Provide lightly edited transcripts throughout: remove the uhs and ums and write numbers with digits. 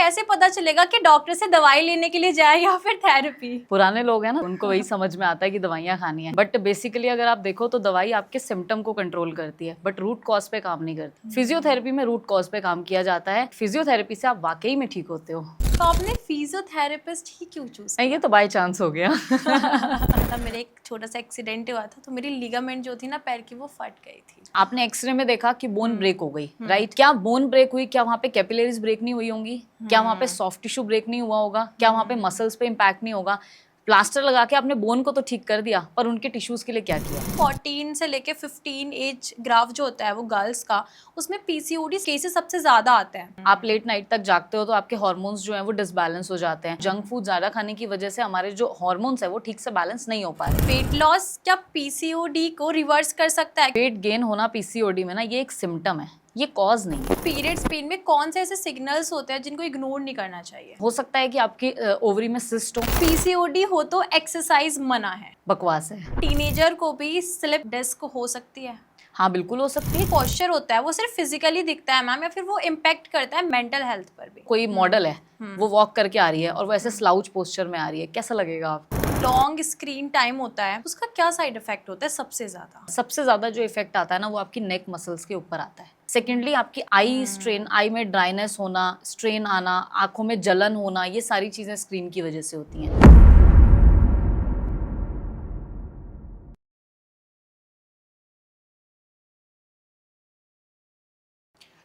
कैसे पता चलेगा कि डॉक्टर से दवाई लेने के लिए जाए या फिर थेरेपी? पुराने लोग हैं ना, उनको वही समझ में आता है कि दवाइयाँ खानी है, बट बेसिकली अगर आप देखो तो दवाई आपके सिम्टम को कंट्रोल करती है, बट रूट कॉज पे काम नहीं करती। फिजियोथेरेपी में रूट कॉज पे काम किया जाता है। फिजियोथेरेपी से आप वाकई में ठीक होते हो। तो आपने फिजियोथेरेपिस्ट ही क्यों चूज नहीं, ये तो बाय चांस हो गया। किया? मेरे एक छोटा सा एक्सीडेंट हुआ था, तो मेरी लिगामेंट जो थी ना पैर की, वो फट गई थी। आपने एक्सरे में देखा कि बोन ब्रेक हो गई, राइट? क्या बोन ब्रेक हुई, क्या वहाँ पे कैपिलरीज ब्रेक नहीं हुई होंगी? क्या वहाँ पे सॉफ्ट टिश्यू ब्रेक नहीं हुआ होगा? क्या वहाँ पे मसल्स पे इम्पैक्ट नहीं होगा? प्लास्टर लगा के आपने बोन को तो ठीक कर दिया, पर उनके टिश्यूज के लिए क्या किया? 14 से लेके 15 एज ग्राफ जो होता है वो गर्ल्स का, उसमें पीसीओडी केसेस सबसे ज्यादा आते हैं। आप लेट नाइट तक जागते हो तो आपके हार्मोन्स जो हैं वो डिसबैलेंस हो जाते हैं। जंक फूड ज्यादा खाने की वजह से हमारे जो हार्मोन्स है वो ठीक से बैलेंस नहीं हो पा रहे। वेट लॉस क्या पीसीओडी को रिवर्स कर सकता है? वेट गेन होना पीसीओडी में ना, ये एक सिम्टम है, ये कॉज नहीं है। पीरियड्स पेन में कौन से ऐसे सिग्नल्स होते हैं जिनको इग्नोर नहीं करना चाहिए? हो सकता है कि आपकी ओवरी में सिस्ट हो। पीसीओडी हो तो एक्सरसाइज मना है। बकवास है। टीनेजर को भी स्लिप डिस्क हो सकती है? हाँ बिल्कुल हो सकती है। पोस्चर होता है वो सिर्फ फिजिकली दिखता है मैम, या फिर वो इम्पैक्ट करता है मेंटल हेल्थ पर भी? कोई मॉडल है, वो वॉक करके आ रही है और वो ऐसे स्लाउच पोस्चर में आ रही है, कैसा लगेगा आपको? लॉन्ग स्क्रीन टाइम होता है, उसका क्या साइड इफेक्ट होता है सबसे ज्यादा? सबसे ज्यादा जो इफेक्ट आता है ना वो आपकी नेक मसल्स के ऊपर आता है। सेकेंडली आपकी आई स्ट्रेन, आई में ड्राइनेस होना, स्ट्रेन आना, आंखों में जलन होना, ये सारी चीजें स्क्रीन की वजह से होती हैं।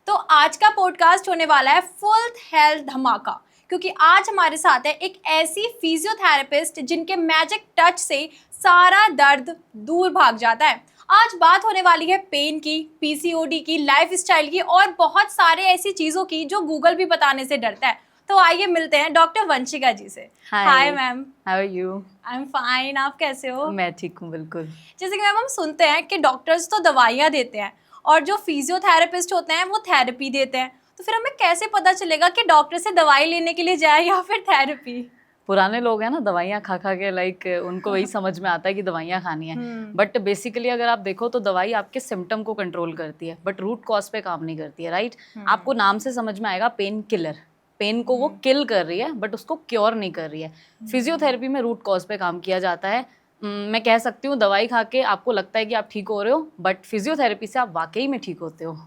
तो आज का पॉडकास्ट होने वाला है फुल हेल्थ धमाका, क्योंकि आज हमारे साथ है एक ऐसी फिजियोथेरेपिस्ट जिनके मैजिक टच से सारा दर्द दूर भाग जाता है। आज बात होने वाली है पेन की, पीसीओडी की, लाइफस्टाइल की और बहुत सारे ऐसी चीजों की जो गूगल भी बताने से डरता है। तो आइए मिलते हैं डॉक्टर वंशिका जी से। Hi ma'am. How are you? I am fine, आप कैसे हो? मैं ठीक हूँ बिल्कुल। जैसे कि मैम हम सुनते हैं कि डॉक्टर्स तो दवाइयाँ देते हैं और जो फिजियोथेरेपिस्ट होते हैं वो थेरेपी देते हैं, तो फिर हमें कैसे पता चलेगा कि डॉक्टर से दवाई लेने के लिए जाए या फिर थेरेपी? पुराने लोग हैं ना, दवाइयाँ खा खा के लाइक उनको वही समझ में आता है कि दवाइयाँ खानी है, बट बेसिकली अगर आप देखो तो दवाई आपके सिम्टम को कंट्रोल करती है, बट रूट कॉज पे काम नहीं करती है, राइट? आपको नाम से समझ में आएगा, पेन किलर। पेन को वो किल कर रही है बट उसको क्योर नहीं कर रही है। फिजियोथेरेपी में रूट कॉज पे काम किया जाता है। मैं कह सकती हूँ दवाई खा के आपको लगता है कि आप ठीक हो रहे हो, बट फिजियोथेरेपी से आप वाकई में ठीक होते हो।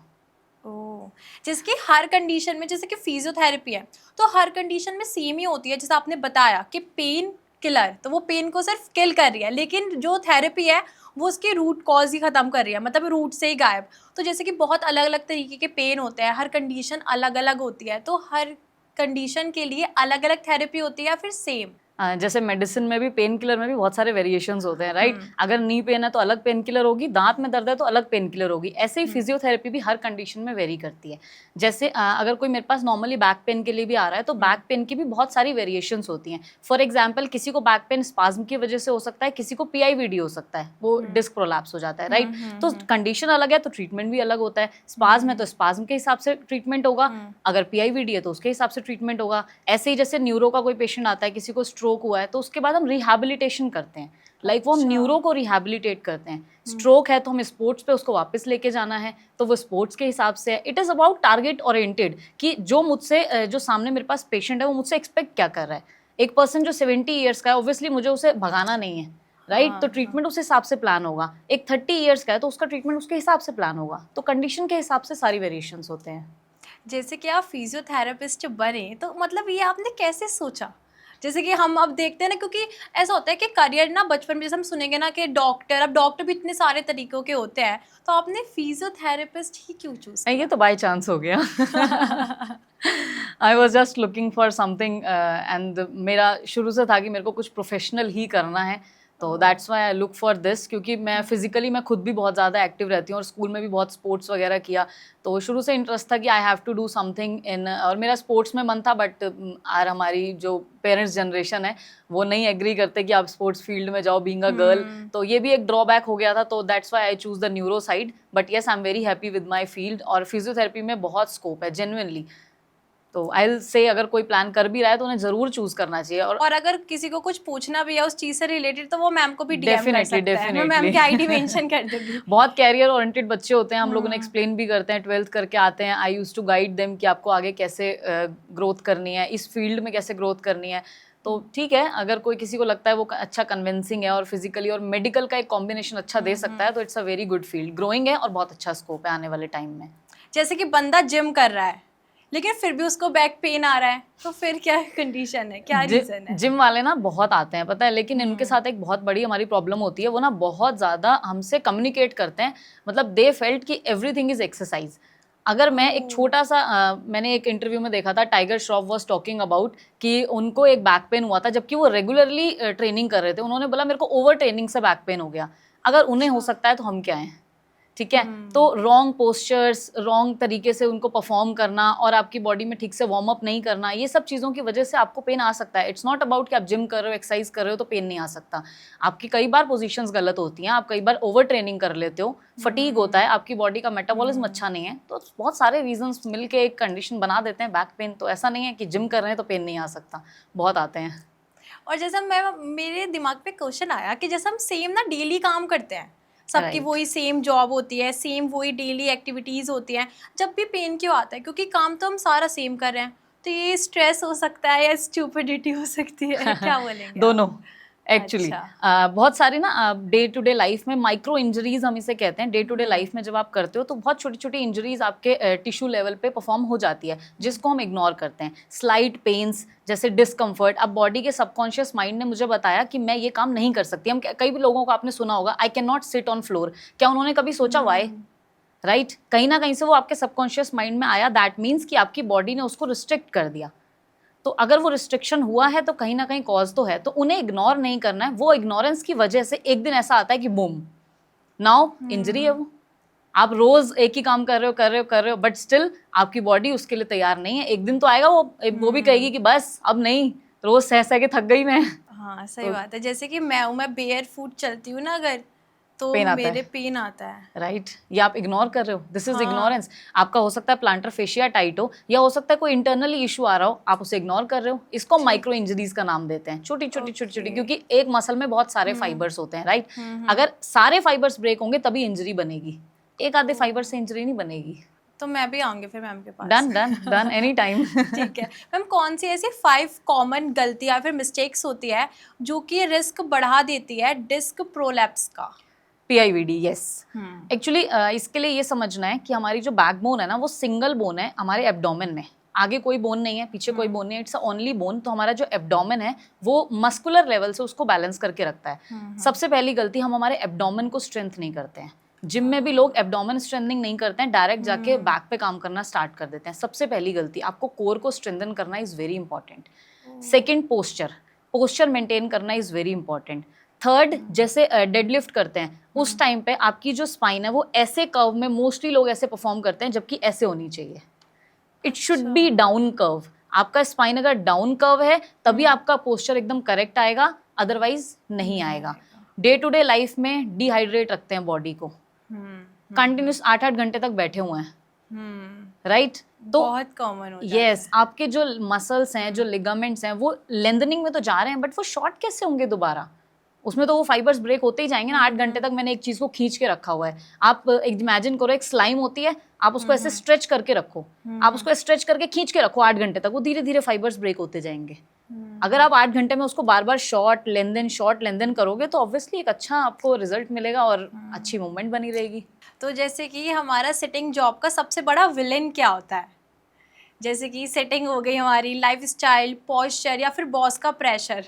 ओह, जिसकी हर कंडीशन में, जैसे कि फिजियोथेरेपी है तो हर कंडीशन में सेम ही होती है। जैसे आपने बताया कि पेन किलर, तो वो पेन को सिर्फ किल कर रही है, लेकिन जो थेरेपी है वो उसके रूट कॉज ही खत्म कर रही है, मतलब रूट से ही गायब। तो जैसे कि बहुत अलग अलग तरीके के पेन होते हैं, हर कंडीशन अलग अलग होती है, तो हर कंडीशन के लिए अलग अलग थेरेपी होती है या फिर सेम? जैसे मेडिसिन में भी, पेन किलर में भी बहुत सारे वेरिएशंस होते हैं, राइट? अगर नी पेन है तो अलग पेन किलर होगी, दांत में दर्द है तो अलग पेन किलर होगी। ऐसे ही फिजियोथेरेपी भी हर कंडीशन में वेरी करती है। जैसे अगर कोई मेरे पास नॉर्मली बैक पेन के लिए भी आ रहा है तो बैक पेन की भी बहुत सारी वेरिएशंस होती हैं। फॉर एग्जाम्पल, किसी को बैक पेन स्पाज्म की वजह से हो सकता है, किसी को PIVD हो सकता है, वो डिस्क प्रोलैप्स हो जाता है, राइट? तो कंडीशन अलग है तो ट्रीटमेंट भी अलग होता है। स्पाज्म है तो स्पाज्म के हिसाब से ट्रीटमेंट होगा, अगर PIVD है तो उसके हिसाब से ट्रीटमेंट होगा। ऐसे ही जैसे न्यूरो का कोई पेशेंट आता है, किसी को स्ट्रोक हुआ है तो उसके बाद हम रिहैबिलिटेशन करते हैं, लाइक वो हम न्यूरो को रिहैबिलिटेट करते हैं। स्ट्रोक है तो हम स्पोर्ट्स पे उसको वापस लेके जाना है, तो वो स्पोर्ट्स के हिसाब से है। It is about target oriented, कि जो मुझसे, जो सामने मेरे पास पेशेंट है वो मुझसे एक्सपेक्ट क्या कर रहा है। एक पर्सन जो 70 ईयर्स का है, ऑब्वियसली मुझे उसे भगाना नहीं है, राइट? तो ट्रीटमेंट उस हिसाब से प्लान होगा। एक 30 ईयर्स का है तो उसका ट्रीटमेंट उसके हिसाब से प्लान होगा। तो कंडीशन के हिसाब से सारी वेरिएशंस होते हैं। जैसे कि आप फिजियोथेरेपिस्ट बने तो मतलब ये आपने कैसे सोचा? जैसे कि हम अब देखते हैं ना, क्योंकि ऐसा होता है कि करियर ना बचपन में जैसे हम सुनेंगे ना कि डॉक्टर, अब डॉक्टर भी इतने सारे तरीकों के होते हैं, तो आपने फिजियोथेरेपिस्ट ही क्यों चूज नहीं, ये तो बाय चांस हो गया। I was just looking for something and मेरा शुरू से था कि मेरे को कुछ प्रोफेशनल ही करना है, तो that's why I look for this. क्योंकि मैं फिजिकली मैं खुद भी बहुत ज़्यादा एक्टिव रहती हूँ और स्कूल में भी बहुत स्पोर्ट्स वगैरह किया, तो शुरू से इंटरेस्ट था कि I have to do something in, और मेरा स्पोर्ट्स में मन था, बट यार हमारी जो पेरेंट्स जनरेशन है वो नहीं एग्री करते कि आप स्पोर्ट्स फील्ड में जाओ बीइंग अ गर्ल, तो ये भी एक ड्रॉबैक हो गया था। तो that's why I choose the neuro side, but yes I am very happy with my field. और फिजियोथेरेपी में बहुत स्कोप है जेन्युइनली। तो आई विल से अगर कोई प्लान कर भी रहा है तो उन्हें जरूर चूज करना चाहिए। और अगर किसी को कुछ पूछना भी है उस चीज से रिलेटेड तो वो मैम को भी डीएम कर सकता है, मैं मैम डेफिनेटली की आईडी मेंशन कर दूंगी। बहुत कैरियर ओरिएंटेड बच्चे होते हैं, हम लोग उन्हें एक्सप्लेन भी करते हैं, 12th करके आते हैं, आई यूज टू गाइड देम कि आपको आगे कैसे ग्रोथ करनी है, इस फील्ड में कैसे ग्रोथ करनी है। तो ठीक है, अगर कोई किसी को लगता है वो अच्छा कन्विंसिंग है और फिजिकली और मेडिकल का एक कॉम्बिनेशन अच्छा दे सकता है तो it's a very good field, growing है और बहुत अच्छा स्कोप है आने वाले टाइम में। जैसे कि बंदा जिम कर रहा है लेकिन फिर भी उसको बैक पेन आ रहा है, तो फिर क्या कंडीशन है, क्या रीजन है? जिम वाले ना बहुत आते हैं पता है, लेकिन इनके साथ एक बहुत बड़ी हमारी प्रॉब्लम होती है, वो ना बहुत ज़्यादा हमसे कम्युनिकेट करते हैं, मतलब दे फेल्ट कि एवरीथिंग इज एक्सरसाइज। अगर मैं एक छोटा सा मैंने एक इंटरव्यू में देखा था, tiger Shroff was talking about कि उनको एक बैक पेन हुआ था जबकि वो रेगुलरली ट्रेनिंग कर रहे थे। उन्होंने बोला मेरे को ओवर ट्रेनिंग से बैक पेन हो गया। अगर उन्हें हो सकता है तो हम क्या हैं, ठीक है। तो रॉन्ग पोस्चर्स, रॉन्ग तरीके से उनको परफॉर्म करना और आपकी बॉडी में ठीक से वार्म अप नहीं करना, ये सब चीज़ों की वजह से आपको पेन आ सकता है। इट्स नॉट अबाउट कि आप जिम कर रहे हो, एक्सरसाइज कर रहे हो तो पेन नहीं आ सकता। आपकी कई बार पोजीशंस गलत होती हैं, आप कई बार ओवर ट्रेनिंग कर लेते हो, फटीग होता है, आपकी बॉडी का मेटाबॉलिज्म अच्छा नहीं है, तो बहुत सारे रीजंस मिलके एक कंडीशन बना देते हैं बैक पेन। तो ऐसा नहीं है कि जिम कर रहे हैं तो पेन नहीं आ सकता, बहुत आते हैं। और जैसा मेरे दिमाग पे क्वेश्चन आया कि जैसे हम सेम ना डेली काम करते हैं, सबकी Right. वही सेम जॉब होती है, सेम वही डेली एक्टिविटीज़ होती हैं, जब भी पेन क्यों आता है? क्योंकि काम तो हम सारा सेम कर रहे हैं, तो ये स्ट्रेस हो सकता है या स्टूपिडिटी हो सकती है, क्या बोलेंगे दोनों आप? एक्चुअली अच्छा। बहुत सारी ना डे टू डे लाइफ में माइक्रो इंजरीज हम इसे कहते हैं। डे टू डे लाइफ में जब आप करते हो तो बहुत छोटी छोटी इंजरीज आपके टिश्यू लेवल पे परफॉर्म हो जाती है, जिसको हम इग्नोर करते हैं। स्लाइट पेन्स, जैसे डिस्कम्फर्ट, अब बॉडी के सबकॉन्शियस माइंड ने मुझे बताया कि मैं ये काम नहीं कर सकती। हम कई भी लोगों को आपने सुना होगा, I can not sit on floor. क्या उन्होंने कभी सोचा वाई? राइट, कहीं ना कहीं से वो आपके सबकॉन्शियस माइंड में आया। दैट मीन्स कि आपकी बॉडी ने उसको रिस्ट्रिक्ट कर दिया। तो अगर वो रिस्ट्रिक्शन हुआ है तो कहीं ना कहीं कॉज तो है, तो उन्हें इग्नोर नहीं करना है। वो इग्नोरेंस की वजह से एक दिन ऐसा आता है कि बूम, नाउ इंजरी है वो। आप रोज एक ही काम कर रहे हो बट स्टिल आपकी बॉडी उसके लिए तैयार नहीं है। एक दिन तो आएगा वो भी कहेगी कि बस अब नहीं, रोज सह सह के थक गई मैं। हाँ सही बात है। जैसे कि मैं बेयर फुट चलती हूँ ना अगर, तो पेन आता मेरे है, पेन आता है। राइट ये आप इग्नोर कर रहे हो, दिस इज हाँ। इग्नोरेंस। आपका हो सकता है प्लांटर फेशिया टाइट हो, या हो सकता है कोई इंटरनली इशू आ रहा हो, आप उसे इग्नोर कर रहे हो। इसको माइक्रो इंजरीज का नाम देते हैं, छोटी छोटी छोटी छोटी, क्योंकि एक मसल में बहुत सारे फाइबर्स होते हैं, राइट। अगर सारे फाइबर्स ब्रेक होंगे तभी इंजरी बनेगी, एक आधे फाइबर से इंजरी नहीं बनेगी। तो मैं भी आऊंगी फिर मैम के पास। Done done done, any time. ठीक है मैम, कौन सी ऐसी 5 कॉमन गलती या फिर मिस्टेक्स होती है जो कि रिस्क बढ़ा देती है डिस्क प्रोलैप्स का? PIVD, yes. एक्चुअली इसके लिए ये समझना है कि हमारी जो बैकबोन है ना, वो सिंगल बोन है हमारे एब्डोमेन में। आगे कोई बोन नहीं है, पीछे कोई बोन नहीं है, इट्स ओनली बोन। तो हमारा जो एब्डोमेन है वो मस्कुलर लेवल से उसको बैलेंस करके रखता है। सबसे पहली गलती, हम हमारे एब्डोमेन को स्ट्रेंथ नहीं करते हैं। जिम में भी लोग एब्डोमेन स्ट्रेंथनिंग नहीं करते हैं, डायरेक्ट जाके बैक पे काम करना स्टार्ट कर देते हैं। सबसे पहली गलती, आपको कोर को स्ट्रेंथन करना is very important. Second, posture maintain करना इज वेरी इंपॉर्टेंट। थर्ड, जैसे डेडलिफ्ट करते हैं उस टाइम पे आपकी जो स्पाइन है वो ऐसे कर्व में, मोस्टली लोग ऐसे परफॉर्म करते हैं जबकि ऐसे होनी चाहिए। It should be down curve. आपका स्पाइन अगर डाउन कर्व है तभी आपका पोस्चर एकदम करेक्ट आएगा, अदरवाइज नहीं आएगा। डे टू डे लाइफ में डिहाइड्रेट रखते हैं बॉडी को, कंटिन्यूस 8-8 घंटे तक बैठे हुए हैं, राइट। तो बहुत कॉमन हो जाता यस, आपके जो मसल्स हैं, जो लिगामेंट्स हैं, वो लेंथनिंग में तो जा रहे हैं बट वो शॉर्ट कैसे होंगे दोबारा? उसमें तो वो फाइबर्स ब्रेक होते ही जाएंगे ना। 8 घंटे तक मैंने एक चीज को खींच के रखा हुआ है। आप इमेजिन करो, एक स्लाइम होती है, आप उसको ऐसे स्ट्रेच करके रखो, आप उसको स्ट्रेच करके खींच के रखो 8 घंटे तक, वो धीरे धीरे फाइबर्स ब्रेक होते जाएंगे। अगर आप 8 घंटे में उसको बार बार शॉर्ट लेंथन करोगे तो ऑब्वियसली एक अच्छा आपको रिजल्ट मिलेगा और अच्छी मूवमेंट बनी रहेगी। तो जैसे कि हमारा सिटिंग जॉब का सबसे बड़ा विलेन क्या होता है? जैसे कि सेटिंग हो गई हमारी, लाइफस्टाइल, पॉस्चर, या फिर बॉस का प्रेशर।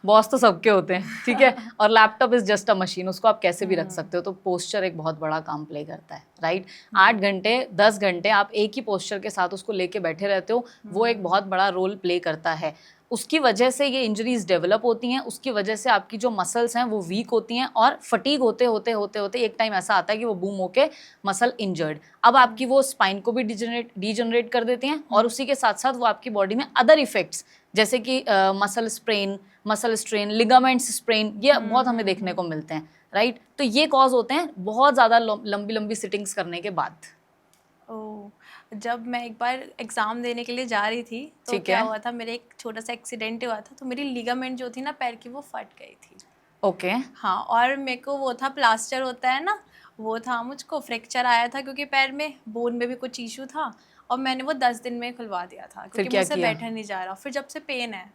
बॉस तो सबके होते हैं, ठीक है। और laptop is just a machine, उसको आप कैसे भी रख सकते हो। तो पोस्चर एक बहुत बड़ा काम प्ले करता है, राइट। 8 घंटे 10 घंटे आप एक ही पोस्चर के साथ उसको लेके बैठे रहते हो, वो एक बहुत बड़ा रोल प्ले करता है। उसकी वजह से ये इंजरीज डेवलप होती हैं, उसकी वजह से आपकी जो मसल्स हैं वो वीक होती हैं, और फटीग होते होते एक टाइम ऐसा आता है कि वो बूम होके मसल इंजर्ड। अब आपकी वो स्पाइन को भी डिजनरेट कर देती हैं, और उसी के साथ साथ वो आपकी बॉडी में अदर इफेक्ट्स, जैसे कि muscle sprain, muscle strain, ligaments sprain, ये बहुत हमें देखने को मिलते हैं, राइट। तो ये कॉज होते हैं बहुत ज़्यादा लंबी सिटिंग्स करने के बाद। ओह, जब मैं एक बार एग्जाम देने के लिए जा रही थी तो ठीक क्या है। हुआ था, मेरे एक छोटा सा एक्सीडेंट हुआ था, तो मेरी लिगामेंट जो थी ना पैर की वो फट गई थी। ओके। हाँ, और मेरे को वो था प्लास्टर होता है ना, वो था, मुझको फ्रैक्चर आया था क्योंकि पैर में बोन में भी कुछ इशू था, और मैंने वो 10 दिन में खुलवा दिया था फिर क्योंकि क्या मुझसे किया? बैठा नहीं जा रहा। फिर जब से पेन है।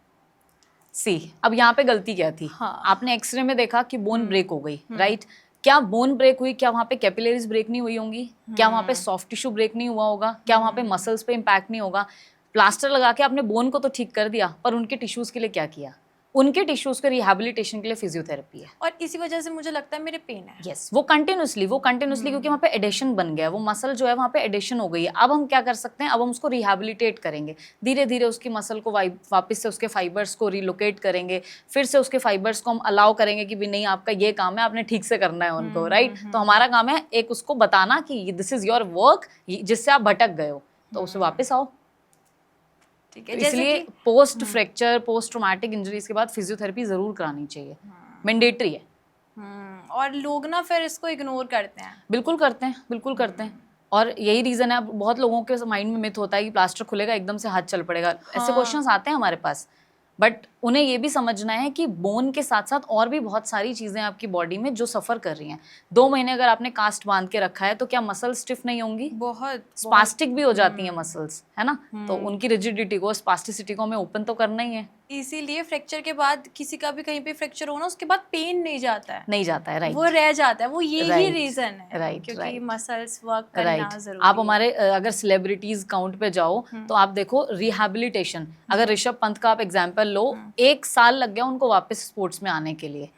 सी, अब यहाँ पे गलती क्या थी? हाँ। आपने एक्सरे में देखा कि बोन ब्रेक हो गई, राइट? क्या बोन ब्रेक हुई? क्या वहाँ पे कैपिलरीज ब्रेक नहीं हुई होंगी? क्या वहाँ पे सॉफ्ट टिश्यू ब्रेक नहीं हुआ होगा? क्या वहाँ पे मसल्स पे इम्पैक्ट नहीं होगा? प्लास्टर लगा के आपने बोन को तो ठीक कर दिया, पर उनके टिश्यूज के लिए क्या किया? उनके टिश्यूज के रिहैबिलिटेशन के लिए फिजियोथेरेपी है। और इसी वजह से मुझे लगता है मेरे पेन है। यस, वो कंटिन्यूसली क्योंकि वहाँ पे एडिशन बन गया है, वो मसल जो है वहाँ पे एडिशन हो गई है। अब हम क्या कर सकते हैं? अब हम उसको रिहैबिलिटेट करेंगे, धीरे धीरे उसकी मसल को वापस से उसके फाइबर्स को रिलोकेट करेंगे, फिर से उसके फाइबर्स को हम अलाउ करेंगे कि भी नहीं, आपका ये काम है, आपने ठीक से करना है उनको, राइट? तो हमारा काम है एक उसको बताना कि दिस इज योर वर्क, जिससे आप भटक गए हो, तो उसे वापस आओ। ठीक तो है, जैसे इसलिए कि post fracture, post traumatic injuries के बाद फिजियोथेरेपी जरूर करानी चाहिए, मैंडेटरी है। और लोग ना फिर इसको इग्नोर करते हैं। बिल्कुल करते हैं, बिल्कुल करते हैं। और यही रीज़न है, अब बहुत लोगों के माइंड में मिथ होता है कि प्लास्टर खुलेगा एकदम से हाथ चल पड़ेगा, ऐसे क्वेश्चंस आते हैं हमारे पास। बट उन्हें ये भी समझना है कि बोन के साथ साथ और भी बहुत सारी चीज़ें आपकी बॉडी में जो सफ़र कर रही हैं। 2 महीने अगर आपने कास्ट बांध के रखा है तो क्या मसल स्टिफ नहीं होंगी? बहुत स्पास्टिक भी हो जाती हैं मसल्स, है ना? तो उनकी रिजिडिटी को, स्पास्टिसिटी को हमें ओपन तो करना ही है। इसीलिए फ्रैक्चर के बाद किसी का भी कहीं पे फ्रैक्चर हो ना, उसके बाद पेन नहीं जाता है, नहीं जाता है, राइट? वो रह जाता है। वो यही Right, रीजन है, right, क्योंकि right. मसल्स वर्क करना राइट। जरूरी आप है। हमारे अगर सेलिब्रिटीज काउंट पे जाओ तो आप देखो रिहैबिलिटेशन, अगर ऋषभ पंत का आप एग्जांपल लो, 1 साल लग गया उनको वापस स्पोर्ट्स में आने के लिए,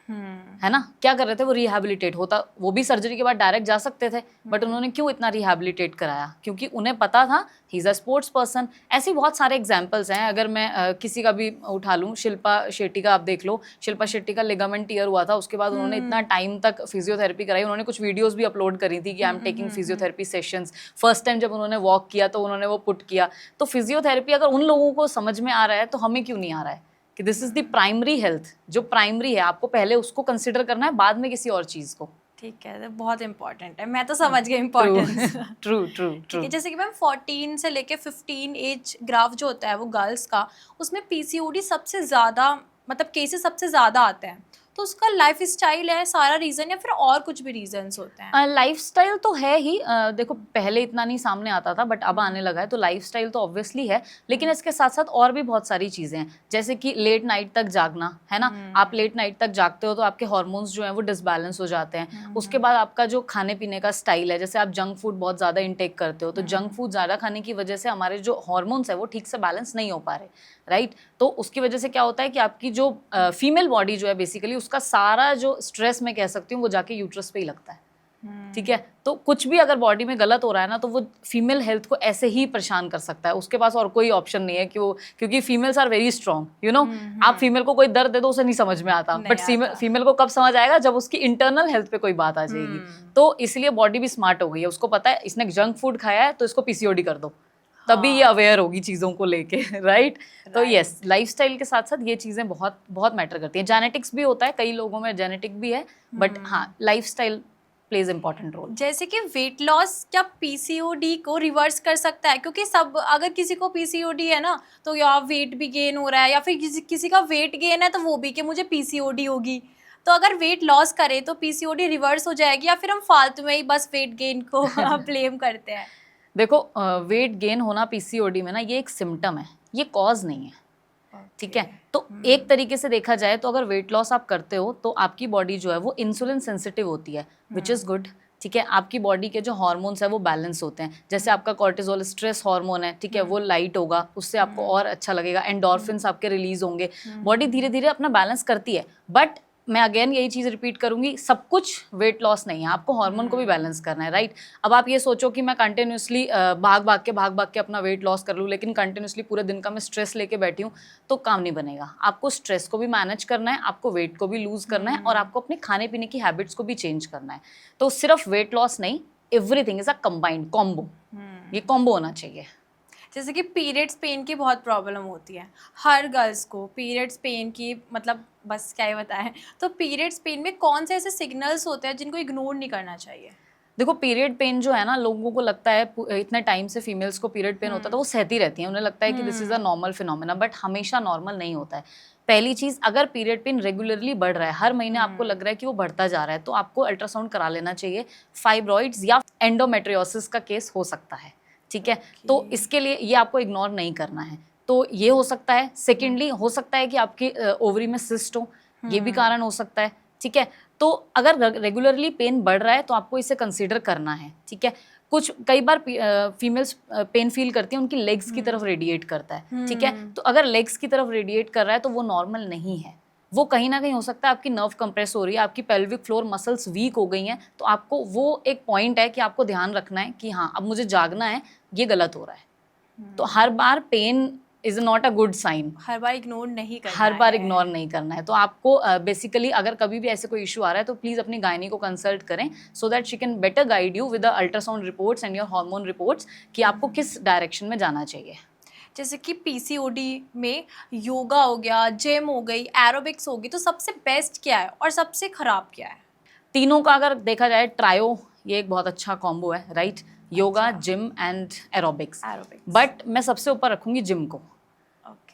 है ना? क्या कर रहे थे वो? रिहैबिलिटेट होता, वो भी सर्जरी के बाद डायरेक्ट जा सकते थे, बट उन्होंने क्यों इतना रिहैबिलिटेट कराया? क्योंकि उन्हें पता था he is a sports person. ऐसे बहुत सारे एग्जांपल्स हैं। अगर मैं किसी का भी उठा लूँ, शिल्पा शेट्टी का आप देख लो, शिल्पा शेट्टी का लिगामेंट टीयर हुआ था, उसके बाद उन्होंने इतना टाइम तक फिजियोथेरेपी कराई, उन्होंने कुछ वीडियोस भी अपलोड करी थी कि I am taking physiotherapy sessions. First time जब उन्होंने वॉक किया तो उन्होंने वो पुट किया। तो फिजियोथेरेपी अगर उन लोगों को समझ में आ रहा है तो हमें क्यों नहीं आ रहा है? कि this is the primary health, जो प्राइमरी है आपको पहले उसको कंसिडर करना है, बाद में किसी और चीज को। ठीक है, तो बहुत इंपॉर्टेंट है, मैं तो समझ गई इम्पोर्टेंस। ट्रू ट्रू ठीक ट्रू। है, जैसे कि मैम 14 से लेके 15 एज ग्राफ जो होता है वो गर्ल्स का, उसमें पीसीओडी सबसे ज़्यादा, मतलब केसेस सबसे ज़्यादा आते हैं, तो उसका लाइफ स्टाइल है सारा रीज़न, या फिर और कुछ भी रीजंस होते हैं? लाइफस्टाइल तो है ही। देखो पहले इतना नहीं सामने आता था, बट अब आने लगा है, तो लाइफस्टाइल तो ऑब्वियसली है, लेकिन इसके साथ साथ और भी बहुत सारी चीज़ें हैं, जैसे कि लेट नाइट तक जागना, है ना? आप लेट नाइट तक जागते हो तो आपके हार्मोन्स जो हैं वो डिसबैलेंस हो जाते हैं। उसके बाद आपका जो खाने पीने का स्टाइल है, जैसे आप जंक फूड बहुत ज़्यादा इंटेक करते हो, तो जंक फूड ज़्यादा खाने की वजह से हमारे जो हार्मोन्स है वो ठीक से बैलेंस नहीं हो पा रहे, राइट? तो उसकी वजह से क्या होता है कि आपकी जो फीमेल बॉडी जो है बेसिकली उसका सारा जो स्ट्रेस मैं कह सकती हूँ वो जाके यूट्रस पे ही लगता है। ठीक है, तो कुछ भी अगर बॉडी में गलत हो रहा है ना, तो वो फीमेल हेल्थ को ऐसे ही परेशान कर सकता है, उसके पास और कोई ऑप्शन नहीं है कि वो, क्योंकि females are very strong, you know. आप फीमेल को कोई दर्द दे दो उसे नहीं समझ में आता, बट फीमेल को कब समझ आएगा? जब उसकी इंटरनल हेल्थ पे कोई बात आ जाएगी। तो इसलिए बॉडी भी स्मार्ट हो गई है, उसको पता है इसने जंक फूड खाया है तो इसको पीसीओडी कर दो, तभी ये अवेयर होगी चीज़ों को लेके, राइट? तो यस, लाइफस्टाइल के साथ साथ ये चीज़ें बहुत बहुत मैटर करती हैं। जेनेटिक्स भी होता है, कई लोगों में जेनेटिक भी है, बट हाँ, लाइफस्टाइल प्लेज इंपॉर्टेंट रोल। जैसे कि वेट लॉस क्या पीसीओडी को रिवर्स कर सकता है? क्योंकि सब, अगर किसी को पीसीओडी है ना, तो या वेट भी गेन हो रहा है, या फिर किसी का वेट गेन है तो वो भी कि मुझे पीसीओडी होगी। तो अगर वेट लॉस करे तो पीसीओडी रिवर्स हो जाएगी, या फिर हम फालतू में ही बस वेट गेन को ब्लेम करते हैं? देखो, वेट गेन होना पीसीओडी में ना, ये एक सिम्टम है, ये कॉज नहीं है, ठीक है? तो एक तरीके से देखा जाए तो अगर वेट लॉस आप करते हो तो आपकी बॉडी जो है वो इंसुलिन सेंसिटिव होती है, विच इज़ गुड, ठीक है? आपकी बॉडी के जो हार्मोन्स है वो बैलेंस होते हैं, जैसे आपका कॉर्टिसोल स्ट्रेस हार्मोन है, ठीक है, वो लाइट होगा, उससे आपको और अच्छा लगेगा, एंडोर्फिन्स आपके रिलीज होंगे, बॉडी धीरे धीरे अपना बैलेंस करती है। बट मैं अगेन यही चीज़ रिपीट करूंगी, सब कुछ वेट लॉस नहीं है, आपको हार्मोन को भी बैलेंस करना है, राइट? अब आप ये सोचो कि मैं कंटिन्यूसली भाग भाग के अपना वेट लॉस कर लूँ, लेकिन कंटिन्यूसली पूरे दिन का मैं स्ट्रेस लेके बैठी हूँ, तो काम नहीं बनेगा। आपको स्ट्रेस को भी मैनेज करना है, आपको वेट को भी लूज करना है, और आपको अपने खाने पीने की हैबिट्स को भी चेंज करना है। तो सिर्फ वेट लॉस नहीं, everything is a combined combo, ये कॉम्बो होना चाहिए। जैसे कि पीरियड्स पेन की बहुत प्रॉब्लम होती है हर गर्ल्स को, पीरियड्स पेन की, मतलब बस क्या ही बताएं। तो पीरियड्स पेन में कौन से ऐसे सिग्नल्स होते हैं जिनको इग्नोर नहीं करना चाहिए? देखो पीरियड पेन जो है ना, लोगों को लगता है इतने टाइम से फीमेल्स को पीरियड पेन होता है तो वो सहती रहती हैं, उन्हें लगता है कि this is a normal phenomena, but हमेशा नॉर्मल नहीं होता है। पहली चीज, अगर पीरियड पेन रेगुलरली बढ़ रहा है, हर महीने आपको लग रहा है कि वो बढ़ता जा रहा है, तो आपको अल्ट्रासाउंड करा लेना चाहिए। फाइब्रॉइड्स या एंडोमेट्रियोसिस का केस हो सकता है, ठीक है। तो इसके लिए ये आपको इग्नोर नहीं करना है, तो ये हो सकता है। सेकेंडली हो सकता है कि आपकी ओवरी में सिस्ट हो, ये भी कारण हो सकता है, ठीक है। तो अगर रेगुलरली पेन बढ़ रहा है तो आपको इसे कंसीडर करना है, ठीक है। कुछ कई बार फीमेल्स पेन फील करती हैं, उनकी लेग्स की तरफ रेडिएट करता है, ठीक है। तो अगर लेग्स की तरफ रेडिएट कर रहा है तो वो नॉर्मल नहीं है, वो कहीं ना कहीं हो सकता है आपकी नर्व कंप्रेस हो रही है, आपकी पेल्विक फ्लोर मसल्स वीक हो गई हैं, तो आपको वो एक पॉइंट है कि आपको ध्यान रखना है कि हाँ अब मुझे जागना है, ये गलत हो रहा है। तो हर बार pain is not a good sign, हर बार इग्नोर नहीं करना हर बार है। इग्नोर नहीं करना है। तो आपको बेसिकली अगर कभी भी ऐसे कोई इशू आ रहा है तो प्लीज अपनी गायनी को कंसल्ट करें, so that she can better guide you with ultrasound reports and your hormone reports कि आपको किस डायरेक्शन में जाना चाहिए। जैसे कि पीसीओडी में योगा हो गया, जिम हो गई, एरोबिक्स होगी, तो सबसे बेस्ट क्या है और सबसे खराब क्या है? तीनों का अगर देखा जाए ट्रायो, ये एक बहुत अच्छा कॉम्बो है, right. Yoga, gym and aerobics, but मैं सबसे ऊपर रखूंगी जिम को।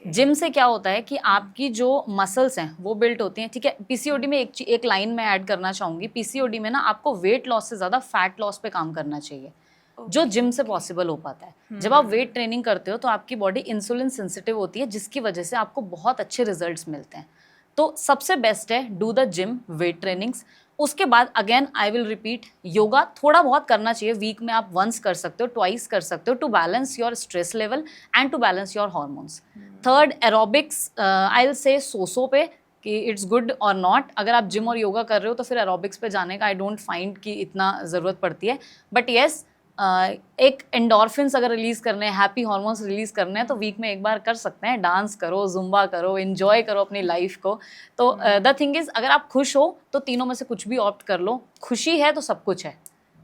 जिम से क्या होता है कि आपकी जो मसल्स हैं वो बिल्ट होती हैं, ठीक है। पीसीओडी में एक लाइन में ऐड करना चाहूंगी, पीसीओडी में ना आपको वेट लॉस से ज़्यादा फैट लॉस पे काम करना चाहिए, जो जिम से पॉसिबल हो पाता है। जब आप वेट ट्रेनिंग करते हो तो आपकी बॉडी इंसुलिन सेंसिटिव होती है, जिसकी वजह से आपको बहुत अच्छे रिजल्ट्स मिलते हैं। तो सबसे बेस्ट है do the gym, weight trainings. उसके बाद again I will repeat, yoga थोड़ा बहुत करना चाहिए, वीक में आप वंस कर सकते हो, ट्वाइस कर सकते हो, to balance your stress level and to balance your hormones. Third, aerobics I will say so पे कि इट्स गुड और नॉट। अगर आप जिम और योगा कर रहे हो तो फिर एरोबिक्स पे जाने का आई डोंट फाइंड कि इतना ज़रूरत पड़ती है, बट येस एक एंडोर्फिन्स अगर रिलीज करने हैं, हैप्पी हार्मोन्स रिलीज करने हैं, तो वीक में एक बार कर सकते हैं। डांस करो, जुम्बा करो, एंजॉय करो अपनी लाइफ को। तो द थिंग इज, अगर आप खुश हो तो तीनों में से कुछ भी ऑप्ट कर लो। खुशी है तो सब कुछ है,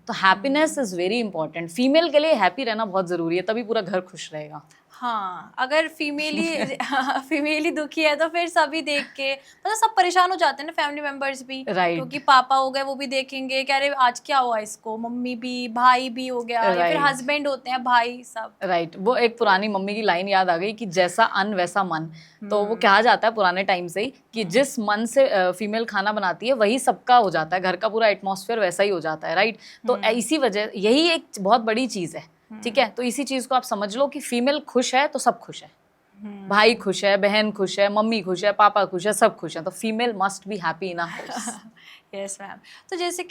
तो happiness is very important. Female के लिए हैप्पी रहना बहुत ज़रूरी है, तभी पूरा घर खुश रहेगा। हाँ, अगर फीमेली दुखी है तो फिर सभी देख के मतलब सब परेशान हो जाते हैं ना, फैमिली मेंबर्स भी, Right. क्योंकि पापा हो गए वो भी देखेंगे कि अरे आज क्या हुआ इसको, मम्मी भी, भाई भी हो गया, या फिर Right. हस्बैंड होते हैं, भाई, सब। राइट वो एक पुरानी मम्मी की लाइन याद आ गई कि जैसा अन्न वैसा मन। तो वो कहा जाता है पुराने टाइम से ही कि जिस मन से फीमेल खाना बनाती है वही सबका हो जाता है, घर का पूरा एटमॉस्फेयर वैसा ही हो जाता है, राइट। तो इसी वजह, यही एक बहुत बड़ी चीज़ है, ठीक है। तो इसी चीज़ को आप समझ लो कि फीमेल खुश है तो सब खुश है, भाई खुश है, बहन खुश है, मम्मी खुश है, पापा खुश है, सब खुश है। तो female must be happy in a house. Yes ma'am. तो जैसे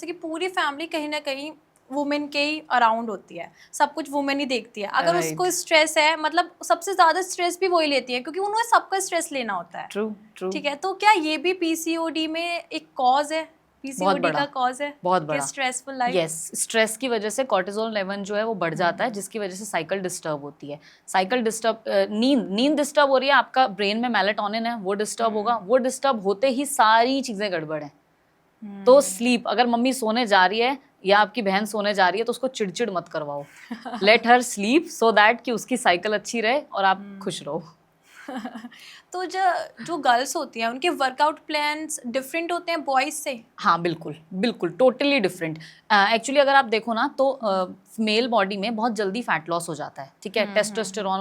कि पूरी फैमिली कहीं ना कहीं वुमेन के ही अराउंड होती है, सब कुछ वुमेन ही देखती है। अगर Right. उसको स्ट्रेस है, मतलब सबसे ज़्यादा स्ट्रेस भी वही लेती है, क्योंकि उन्हें सबका स्ट्रेस लेना होता है। True true. ठीक है, तो क्या ये भी पीसीओडी में एक कॉज है? पीसीओडी का कॉज है बहुत बड़ा स्ट्रेसफुल लाइफ। यस, स्ट्रेस की वजह से कॉर्टिसोल लेवल जो है वो बढ़ जाता है, जिसकी वजह से साइकिल डिस्टर्ब होती है। साइकिल डिस्टर्ब, नींद डिस्टर्ब हो रही है, आपका ब्रेन में मेलाटोनिन है वो डिस्टर्ब होगा, वो डिस्टर्ब होते ही सारी चीज़ें गड़बड़ हैं। तो स्लीप, अगर मम्मी सोने जा रही है या आपकी बहन सोने जा रही है तो उसको चिड़चिड़ मत करवाओ, let her sleep so that कि उसकी साइकिल अच्छी रहे और आप खुश रहो। तो जो गर्ल्स होती हैं उनके वर्कआउट प्लान्स डिफरेंट होते हैं बॉयज से? हाँ बिल्कुल बिल्कुल, टोटली डिफरेंट। एक्चुअली अगर आप देखो ना तो मेल बॉडी में बहुत जल्दी फैट लॉस हो जाता है, ठीक है। टेस्टोस्टेरोन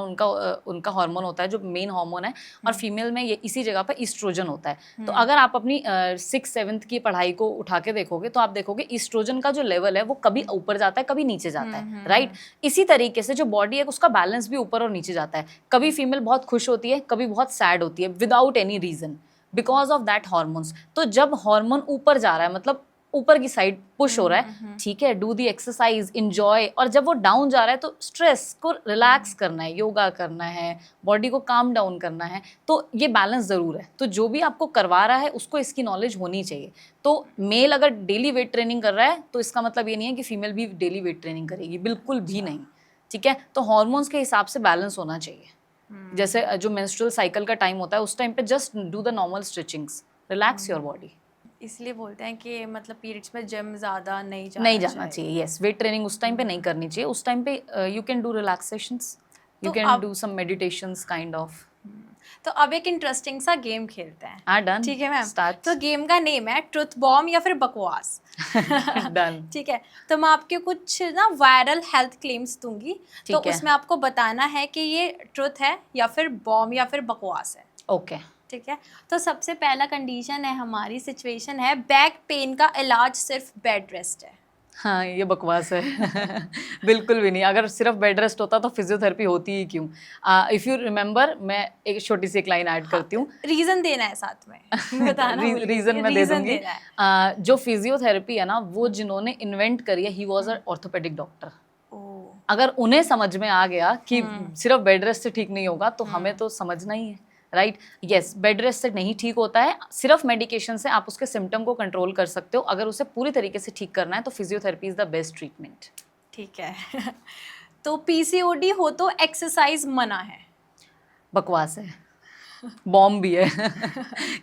उनका हार्मोन होता है जो मेन हार्मोन है, और फीमेल में ये इसी जगह पर ईस्ट्रोजन होता है। तो अगर आप अपनी 6th-7th की पढ़ाई को उठा के देखोगे तो आप देखोगे ईस्ट्रोजन का जो लेवल है वो कभी ऊपर जाता है, कभी नीचे जाता है, राइट। इसी तरीके से जो बॉडी है उसका बैलेंस भी ऊपर और नीचे जाता है। कभी फीमेल बहुत खुश होती है, कभी बहुत सैड होती है, without any reason, because of that hormones. तो जब हार्मोन ऊपर जा रहा है, मतलब ऊपर की साइड पुश हो रहा है, ठीक है, डू दी एक्सरसाइज, इंजॉय। और जब वो डाउन जा रहा है तो स्ट्रेस को रिलैक्स करना है, योगा करना है, बॉडी को काम डाउन करना है। तो ये बैलेंस ज़रूर है। तो जो भी आपको करवा रहा है उसको इसकी नॉलेज होनी चाहिए। तो मेल अगर डेली वेट ट्रेनिंग कर रहा है तो इसका मतलब ये नहीं है कि फीमेल भी डेली वेट ट्रेनिंग करेगी, बिल्कुल भी नहीं, ठीक है। तो हॉर्मोन्स के हिसाब से बैलेंस होना चाहिए। जैसे जो मेंस्ट्रुअल साइकिल का टाइम होता है उस टाइम पे just do the normal stretchings, relax your body. इसलिए बोलते हैं कि मतलब पीरियड्स में जिम ज़्यादा नहीं जाना चाहिए। यस, वेट ट्रेनिंग उस टाइम पे नहीं करनी चाहिए। उस टाइम पे you can do relaxations, you can do some meditations kind of. तो अब एक इंटरेस्टिंग सा गेम खेलते हैं। डन। ठीक है मैम। स्टार्ट। तो गेम का नेम है ट्रुथ बॉम्ब या फिर बकवास। डन। ठीक है। तो मैं आपके कुछ ना वायरल हेल्थ क्लेम्स दूंगी, तो ठीक है। उसमें आपको बताना है कि ये ट्रुथ है या फिर बॉम्ब या फिर बकवास है। ओके। ठीक है। तो सबसे पहला कंडीशन है, हमारी सिचुएशन है बैक पेन का इलाज सिर्फ बेड रेस्ट है। हाँ, ये बकवास है। बिल्कुल भी नहीं। अगर सिर्फ बेड रेस्ट होता तो फिजियोथेरेपी होती ही क्यों। इफ़ यू रिमेंबर, मैं एक छोटी सी एक लाइन ऐड करती हूँ। रीजन देना है साथ में। बताना भूल गई रीजन थी, मैं दे रीजन दूंगी। देना है। जो फिजियोथेरेपी है ना, वो जिन्होंने इन्वेंट करी है, he was a orthopaedic doctor. ओ। अगर उन्हें समझ में आ गया कि सिर्फ बेड रेस्ट से ठीक नहीं होगा, तो हमें तो समझना ही है, राइट। यस, बेड रेस्ट से नहीं ठीक होता है, सिर्फ मेडिकेशन से आप उसके सिम्टम को कंट्रोल कर सकते हो। अगर उसे पूरी तरीके से ठीक करना है तो physiotherapy is the best treatment. ठीक है। तो पीसीओडी हो तो एक्सरसाइज मना है। बकवास है, बॉम्ब भी है।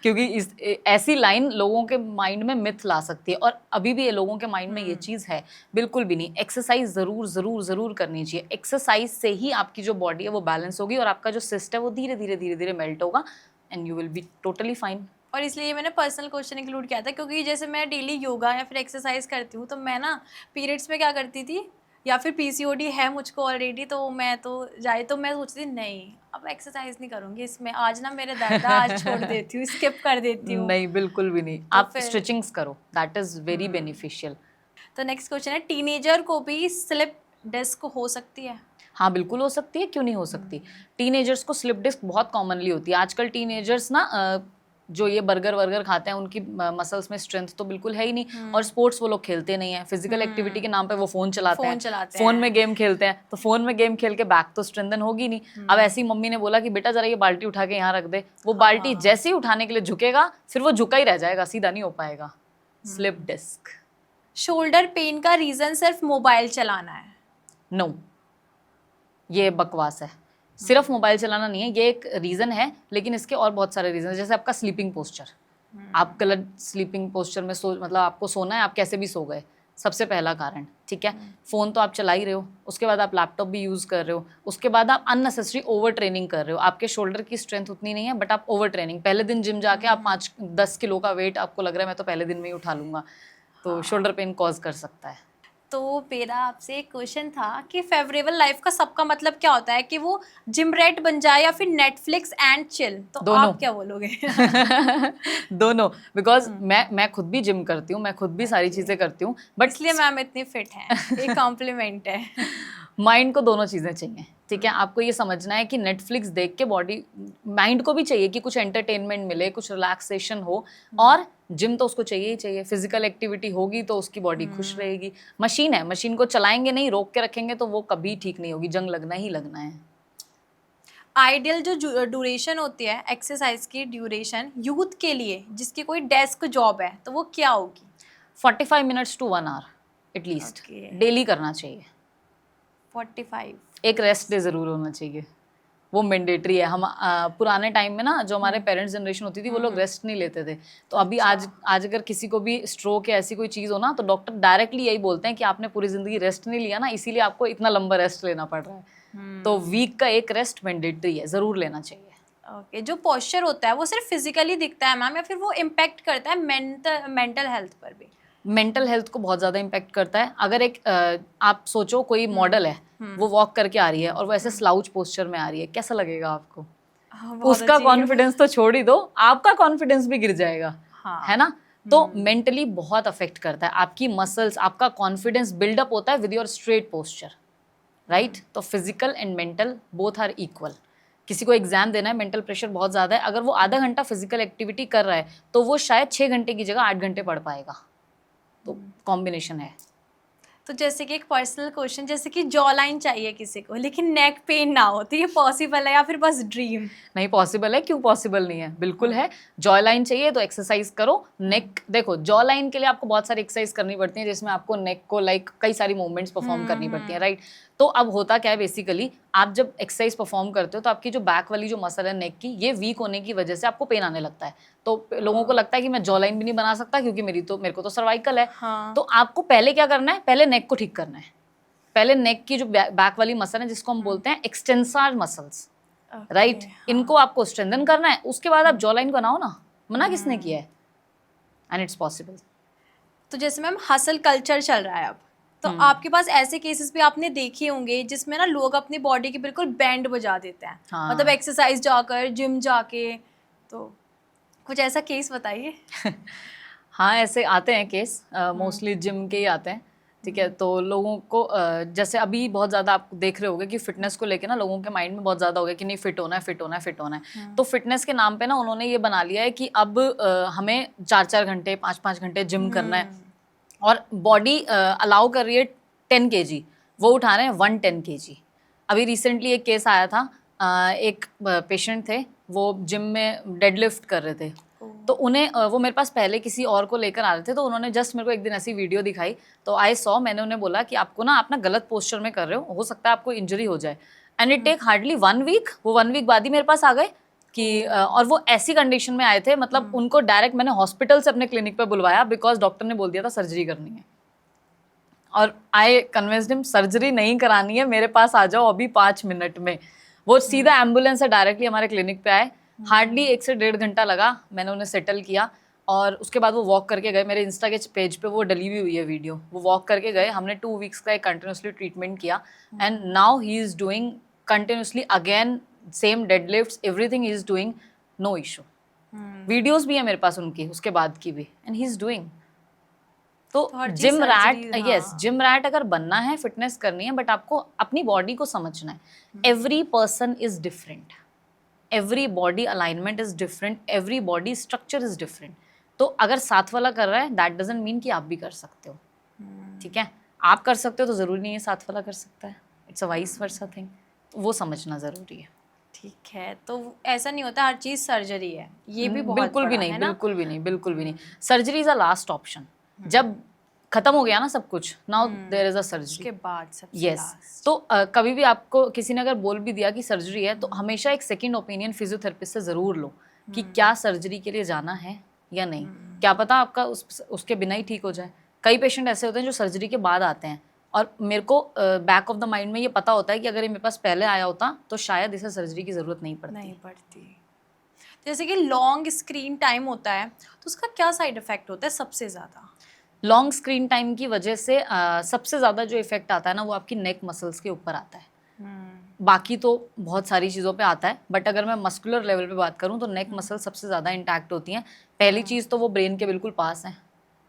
क्योंकि ऐसी लाइन लोगों के माइंड में मिथ ला सकती है, और अभी भी ये लोगों के माइंड में ये चीज़ है। बिल्कुल भी नहीं। एक्सरसाइज ज़रूर ज़रूर ज़रूर करनी चाहिए। एक्सरसाइज से ही आपकी जो बॉडी है वो बैलेंस होगी, और आपका जो सिस्ट है वो धीरे धीरे धीरे धीरे मेल्ट होगा, and you will be totally fine. और इसलिए मैंने पर्सनल क्वेश्चन इंक्लूड किया था, क्योंकि जैसे मैं डेली योगा या फिर एक्सरसाइज करती हूँ, तो मैं ना पीरियड्स में क्या करती थी, या फिर पीसीओडी है मुझको ऑलरेडी, तो मैं सोचती थी नहीं अब एक्सरसाइज नहीं करूँगी, इसमें आज ना मेरे दर्द है, आज छोड़ देती हूँ, स्किप कर देती हूँ। नहीं, बिल्कुल भी नहीं। तो आप फिर स्ट्रेचिंग्स करो, दैट इज़ वेरी बेनिफिशियल। तो नेक्स्ट क्वेश्चन है, टीनेजर को भी स्लिप डिस्क हो सकती है? हाँ, बिल्कुल हो सकती है, क्यों नहीं हो सकती। टीनेजर्स को स्लिप डिस्क बहुत कॉमनली होती है। आजकल टीनेजर्स ना जो ये बर्गर वर्गर खाते हैं, उनकी मसल्स में स्ट्रेंथ तो बिल्कुल है ही नहीं, और स्पोर्ट्स वो लोग खेलते नहीं है। फिजिकल एक्टिविटी के नाम पे वो फोन चलाते हैं, फोन में गेम खेलते हैं। तो फोन में गेम खेल के बैक तो स्ट्रेंथन होगी नहीं। अब ऐसी मम्मी ने बोला कि बेटा जरा ये बाल्टी उठा के यहाँ रख दे, वो बाल्टी जैसे ही उठाने के लिए झुकेगा, फिर वो झुका ही रह जाएगा, सीधा नहीं हो पाएगा। Slip disc. शोल्डर पेन का रीजन सिर्फ मोबाइल चलाना है? नो, ये बकवास है। सिर्फ मोबाइल चलाना नहीं है, ये एक रीज़न है, लेकिन इसके और बहुत सारे रीज़न हैं। जैसे आपका स्लीपिंग पोस्चर, आप गलत स्लीपिंग पोस्चर में मतलब आपको सोना है, आप कैसे भी सो गए, सबसे पहला कारण। ठीक है। फ़ोन तो आप चला ही रहे हो, उसके बाद आप लैपटॉप भी यूज़ कर रहे हो, उसके बाद आप अननेसेसरी ओवर ट्रेनिंग कर रहे हो। आपके शोल्डर की स्ट्रेंथ उतनी नहीं है, बट आप ओवर ट्रेनिंग, पहले दिन जिम जाके आप 5-10 किलो का वेट आपको लग रहा है मैं तो पहले दिन में ही उठा लूँगा, तो शोल्डर पेन कॉज कर सकता है। तो मेरा आपसे एक क्वेश्चन था कि फेवरेबल लाइफ का सबका मतलब क्या होता है, कि वो जिम रैट बन जाए या फिर नेटफ्लिक्स एंड चिल, तो दोनों। आप क्या बोलोगे? दोनों, बिकॉज मैं खुद भी जिम करती हूँ, मैं खुद भी सारी चीज़ें करती हूँ, बट इसलिए मैम इतनी फिट है, ये कॉम्प्लीमेंट है। माइंड को दोनों चीज़ें चाहिए। ठीक है। आपको ये समझना है कि नेटफ्लिक्स देख के बॉडी, माइंड को भी चाहिए कि कुछ एंटरटेनमेंट मिले, कुछ रिलैक्सेशन हो, और जिम तो उसको चाहिए ही चाहिए। फिजिकल एक्टिविटी होगी तो उसकी बॉडी खुश रहेगी। मशीन है, मशीन को चलाएंगे नहीं, रोक के रखेंगे तो वो कभी ठीक नहीं होगी, जंग लगना ही लगना है। आइडियल जो ड्यूरेशन होती है एक्सरसाइज की, ड्यूरेशन यूथ के लिए जिसकी कोई डेस्क जॉब है, तो वो क्या होगी? 45 minutes to 1 hour at least daily करना चाहिए। 45। एक रेस्ट डे ज़रूर होना चाहिए, वो मैंडेटरी है। हम पुराने टाइम में ना, जो हमारे पेरेंट्स जनरेशन होती थी, वो लोग रेस्ट नहीं लेते थे। तो अभी आज अगर किसी को भी स्ट्रोक या ऐसी कोई चीज़ हो ना, तो डॉक्टर डायरेक्टली यही बोलते हैं कि आपने पूरी ज़िंदगी रेस्ट नहीं लिया ना, इसीलिए आपको इतना लंबा रेस्ट लेना पड़ रहा है। तो वीक का एक रेस्ट मैंडेटरी है, ज़रूर लेना चाहिए। ओके। जो पोस्चर होता है वो सिर्फ फिजिकली दिखता है मैम, या फिर वो इम्पेक्ट करता है मेंटल हेल्थ पर भी? मेंटल हेल्थ को बहुत ज़्यादा इम्पेक्ट करता है। अगर एक आप सोचो कोई मॉडल है, वो वॉक करके आ रही है और वो ऐसे स्लाउच पोस्चर में आ रही है, कैसा लगेगा आपको? उसका कॉन्फिडेंस तो छोड़ ही दो, आपका कॉन्फिडेंस भी गिर जाएगा। है ना। तो मेंटली बहुत अफेक्ट करता है। आपकी मसल्स, आपका कॉन्फिडेंस बिल्डअप होता है with your straight posture, right. तो physical and mental both are equal. किसी को एग्जाम देना है, मेंटल प्रेशर बहुत ज़्यादा है, अगर वो आधा घंटा फिजिकल एक्टिविटी कर रहा है, तो वो शायद 6 घंटे की जगह 8 घंटे पढ़ पाएगा। तो कॉम्बिनेशन है। तो जैसे कि एक पर्सनल क्वेश्चन, जैसे कि जॉ लाइन चाहिए किसी को लेकिन नेक पेन ना हो, तो ये पॉसिबल है या फिर बस ड्रीम? नहीं, पॉसिबल है। क्यों पॉसिबल नहीं है, बिल्कुल है। जॉ लाइन चाहिए तो एक्सरसाइज करो। नेक, देखो जॉ लाइन के लिए आपको बहुत सारी एक्सरसाइज करनी पड़ती है, जिसमें आपको नेक को कई सारी मूवमेंट्स परफॉर्म करनी पड़ती है, राइट। तो अब होता क्या है, बेसिकली आप जब एक्सरसाइज परफॉर्म करते हो तो आपकी जो बैक वाली जो मसल है नेक की, ये वीक होने की वजह से आपको पेन आने लगता है। तो लोगों को लगता है कि मैं जॉ लाइन भी नहीं बना सकता क्योंकि मेरे को तो सर्वाइकल है। तो आपको पहले क्या करना है, पहले नेक को ठीक करना है। पहले नेक की जो बैक वाली मसल है, जिसको हम बोलते हैं एक्सटेंसर मसल्स, राइट। इनको आपको स्ट्रेंथन करना है, उसके बाद आप जॉ लाइन बनाओ ना, मना किसने किया है, एंड इट्स पॉसिबल। तो जैसे मैम हसल कल्चर चल रहा है अब, तो आपके पास ऐसे केसेस भी आपने देखे होंगे जिसमें ना लोग अपनी बॉडी की बिल्कुल बैंड बजा देते हैं, हाँ। मतलब एक्सरसाइज जाकर, जिम जाके, तो कुछ ऐसा केस बताइए। हाँ, ऐसे आते हैं केस, मोस्टली जिम के ही आते हैं, ठीक है। तो लोगों को जैसे अभी बहुत ज़्यादा आप देख रहे होंगे कि फिटनेस को लेके ना लोगों के माइंड में बहुत ज़्यादा हो गया कि नहीं, फिट होना है, फिट होना है, फिट होना है। तो फिटनेस के नाम पे ना उन्होंने ये बना लिया है कि अब हमें 4-4 घंटे 5-5 घंटे जिम करना है, और बॉडी अलाउ कर रही है 10 kg, वो उठा रहे हैं 110 kg। अभी रिसेंटली एक केस आया था, एक पेशेंट थे, वो जिम में डेडलिफ्ट कर रहे थे, तो उन्हें वो मेरे पास पहले किसी और को लेकर आ रहे थे, तो उन्होंने जस्ट मेरे को एक दिन ऐसी वीडियो दिखाई, तो आई सॉ, मैंने उन्हें बोला कि आपको ना, आप ना गलत पोस्चर में कर रहे हो सकता है आपको इंजरी हो जाए। And it take hardly 1 week, वो 1 वीक बाद ही मेरे पास आ गए कि और वो ऐसी कंडीशन में आए थे, मतलब उनको डायरेक्ट मैंने हॉस्पिटल से अपने क्लिनिक पे बुलवाया, बिकॉज डॉक्टर ने बोल दिया था सर्जरी करनी है। और आई कन्विंस्ड हिम, सर्जरी नहीं करानी है, मेरे पास आ जाओ अभी 5 मिनट में। वो सीधा एम्बुलेंस से डायरेक्टली हमारे क्लिनिक पे आए, हार्डली 1 से 1.5 घंटा लगा, मैंने उन्हें सेटल किया, और उसके बाद वो वॉक करके गए। मेरे इंस्टा के पेज पे वो डली भी हुई है वीडियो, वो वॉक करके गए, हमने 2 वीक्स का एक कंटिन्यूसली ट्रीटमेंट किया, and now he is doing continuously again same deadlifts, everything he is doing, no issue. Videos भी है मेरे पास उनकी, उसके बाद की भी, एंड ही इज डूइंग। तो gym rat, yes, gym rat अगर बनना है, फिटनेस करनी है, बट आपको अपनी बॉडी को समझना है। Every person is different, every body alignment is different, every body structure is different. तो अगर साथ वाला कर रहा है, दैट डजंट मीन कि आप भी कर सकते हो, ठीक है। आप कर सकते हो तो जरूरी नहीं है साथ वाला कर सकता है, it's a vice versa thing, वो समझना जरूरी है। ठीक है, तो ऐसा नहीं होता हर चीज सर्जरी है, ये भी बहुत बिल्कुल भी बड़ा नहीं, है ना? बिल्कुल भी नहीं, बिल्कुल भी नहीं। Surgery is a last option, जब खत्म हो गया ना सब कुछ, now there is a surgery, उसके बाद सबसे यस। last। तो कभी भी आपको किसी ने अगर बोल भी दिया कि सर्जरी है, तो हमेशा एक सेकंड ओपिनियन फिजियोथेरेपिस्ट से ज़रूर लो कि क्या सर्जरी के लिए जाना है या नहीं। क्या पता आपका उसके बिना ही ठीक हो जाए। कई पेशेंट ऐसे होते हैं जो सर्जरी के बाद आते हैं, और मेरे को बैक ऑफ द माइंड में ये पता होता है कि अगर ये मेरे पास पहले आया होता तो शायद इसे सर्जरी की ज़रूरत नहीं पड़ती। जैसे कि लॉन्ग स्क्रीन टाइम होता है, तो उसका क्या साइड इफेक्ट होता है सबसे ज़्यादा? लॉन्ग स्क्रीन टाइम की वजह से सबसे ज़्यादा जो इफेक्ट आता है ना, वो आपकी नेक मसल्स के ऊपर आता है। बाकी तो बहुत सारी चीज़ों पे आता है, बट अगर मैं मस्कुलर लेवल पे बात करूँ तो नेक मसल सबसे ज़्यादा इंटैक्ट होती हैं। पहली चीज़ तो वो ब्रेन के बिल्कुल पास हैं,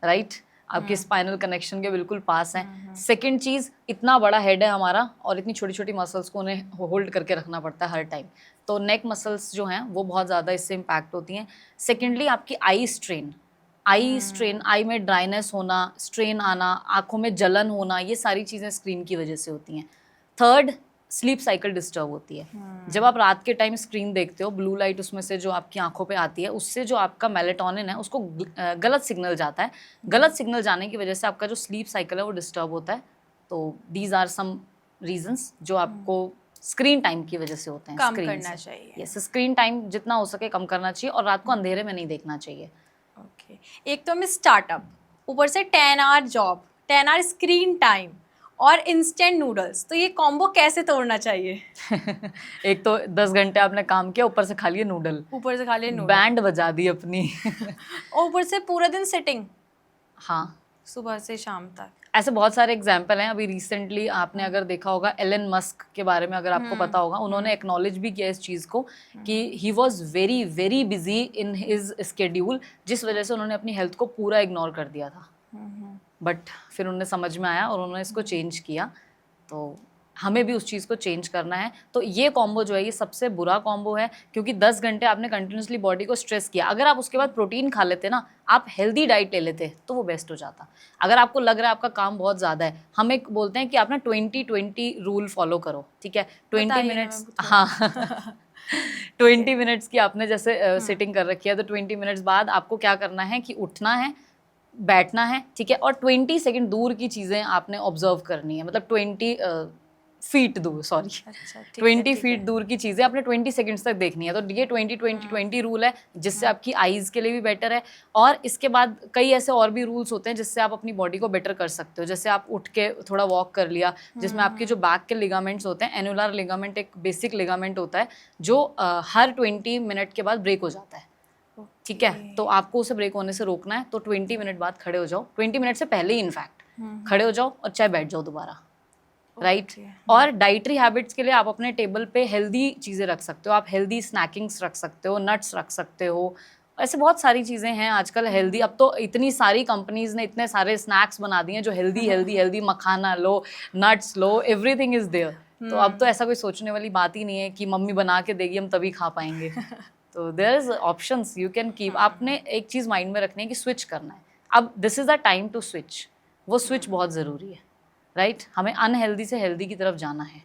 राइट, आपके स्पाइनल कनेक्शन के बिल्कुल पास हैं। सेकंड चीज़, इतना बड़ा हेड है हमारा, और इतनी छोटी छोटी मसल्स को उन्हें होल्ड करके रखना पड़ता है हर टाइम, तो नेक मसल्स जो हैं वो बहुत ज़्यादा इससे इम्पैक्ट होती हैं। सेकेंडली आपकी आई स्ट्रेन, आई में ड्राइनेस होना, स्ट्रेन आना, आंखों में जलन होना, ये सारी चीज़ें स्क्रीन की वजह से होती हैं। थर्ड, स्लीप साइकिल डिस्टर्ब होती है। जब आप रात के टाइम स्क्रीन देखते हो, ब्लू लाइट उसमें से जो आपकी आंखों पे आती है, उससे जो आपका मेलेटोनिन है उसको गलत सिग्नल जाता है। गलत सिग्नल जाने की वजह से आपका जो स्लीप साइकिल है वो डिस्टर्ब होता है। तो दीज आर सम रीजंस जो आपको स्क्रीन टाइम की वजह से होते हैं। कम करना चाहिए। यस, स्क्रीन टाइम जितना हो सके कम करना चाहिए, और रात को अंधेरे में नहीं देखना चाहिए। ओके, एक तो मैं स्टार्टअप, ऊपर से 10 hour job, 10 hour screen time और इंस्टेंट नूडल्स, तो ये कॉम्बो कैसे तोड़ना चाहिए? एक तो 10 घंटे आपने काम किया, ऊपर से खा लिए नूडल, ऊपर से खा लिए नूडल, बैंड बजा दी अपनी और ऊपर से पूरा दिन सिटिंग, हाँ, सुबह से शाम तक। ऐसे बहुत सारे एग्जाम्पल हैं। अभी रिसेंटली आपने अगर देखा होगा, एलन मस्क के बारे में अगर आपको पता होगा, उन्होंने एक्नॉलेज भी किया इस चीज़ को कि he was very very busy in his schedule, जिस वजह से उन्होंने अपनी हेल्थ को पूरा इग्नोर कर दिया था। बट फिर उन्हें समझ में आया और उन्होंने इसको चेंज किया। तो हमें भी उस चीज़ को चेंज करना है। तो ये कॉम्बो जो है, ये सबसे बुरा कॉम्बो है, क्योंकि 10 घंटे आपने कंटिन्यूसली बॉडी को स्ट्रेस किया। अगर आप उसके बाद प्रोटीन खा लेते ना, आप हेल्दी डाइट ले लेते, तो वो बेस्ट हो जाता। अगर आपको लग रहा है आपका काम बहुत ज़्यादा है, हम एक बोलते हैं कि आप ना 20-20 रूल फॉलो करो, ठीक है। 20 मिनट्स, हाँ 20 मिनट्स की आपने जैसे सिटिंग कर रखी है, तो 20 मिनट्स बाद आपको क्या करना है कि उठना है, बैठना है, ठीक है, और 20 सेकंड दूर की चीज़ें आपने ऑब्जर्व करनी है। मतलब 20 फीट दूर, सॉरी, अच्छा, ठीक है, 20 ठीक फीट है। दूर की चीज़ें आपने 20 सेकंड्स तक देखनी है। तो ये 20-20-20 रूल है, जिससे आपकी आईज़ के लिए भी बेटर है। और इसके बाद कई ऐसे और भी रूल्स होते हैं जिससे आप अपनी बॉडी को बेटर कर सकते हो। जैसे आप उठ के थोड़ा वॉक कर लिया, जिसमें आपके जो बैक के लिगामेंट्स होते हैं, एनुलर लिगामेंट एक बेसिक लिगामेंट होता है जो हर 20 मिनट के बाद ब्रेक हो जाता है। ठीक है, तो आपको उसे ब्रेक होने से रोकना है, तो 20 मिनट बाद खड़े हो जाओ, 20 मिनट से पहले ही इनफैक्ट खड़े हो जाओ और चाहे बैठ जाओ दोबारा, राइट। और डाइटरी हैबिट्स के लिए आप अपने टेबल पे हेल्दी चीज़ें रख सकते हो, आप हेल्दी स्नैकिंग्स रख सकते हो, नट्स रख सकते हो, ऐसे बहुत सारी चीज़ें हैं आजकल हेल्दी। अब तो इतनी सारी कंपनीज ने इतने सारे स्नैक्स बना दिए हैं जो हेल्दी हेल्दी हेल्दी, मखाना लो, नट्स लो, एवरीथिंग इज देयर। तो अब तो ऐसा कोई सोचने वाली बात ही नहीं है कि मम्मी बना के देगी हम तभी खा पाएंगे। तो there is options you can keep. आपने एक चीज़ माइंड में रखनी है कि स्विच करना है, अब this is the time to switch. वो स्विच बहुत ज़रूरी है, राइट। हमें अनहेल्दी से हेल्दी की तरफ जाना है।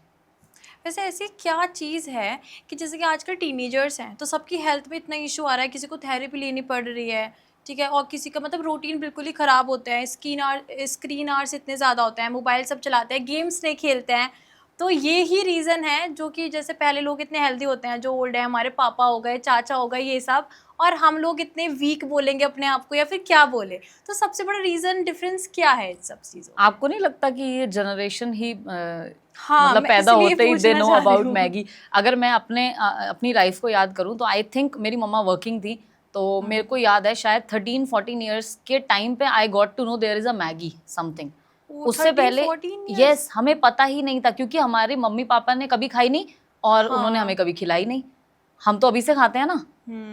वैसे ऐसी क्या चीज़ है कि जैसे कि आजकल टीनेजर्स हैं तो सबकी हेल्थ में इतना इशू आ रहा है, किसी को थेरेपी लेनी पड़ रही है, ठीक है, और किसी का मतलब रूटीन बिल्कुल ही ख़राब होता है, स्क्रीन आवर्स इतने ज़्यादा होते हैं, मोबाइल सब चलाते हैं, गेम्स नहीं खेलते हैं। तो ये ही रीज़न है जो कि जैसे पहले लोग इतने हेल्दी होते हैं, जो ओल्ड है, हमारे पापा हो गए, चाचा हो गए, ये सब, और हम लोग इतने वीक बोलेंगे अपने आप को या फिर क्या बोले। तो सबसे बड़ा रीज़न डिफरेंस क्या है इन सब चीज़ों? आपको नहीं लगता कि ये जनरेशन ही हाँ, मतलब मैं पैदा इसलिए होते ही दे पूछना नो चाह रही अबाउट हूँ। मैगी? अगर मैं अपनी लाइफ को याद करूँ तो आई थिंक मेरी मम्मा वर्किंग थी, तो मेरे को याद है शायद 13-14 ईयर्स के टाइम पे I got to know there is a Maggi something. वो उससे 13 पहले 14 ईयर्स? यस, हमें पता ही नहीं था क्योंकि हमारे मम्मी पापा ने कभी खाई नहीं और उन्होंने हमें हाँ। कभी खिलाई नहीं। हम तो अभी से खाते हैं ना।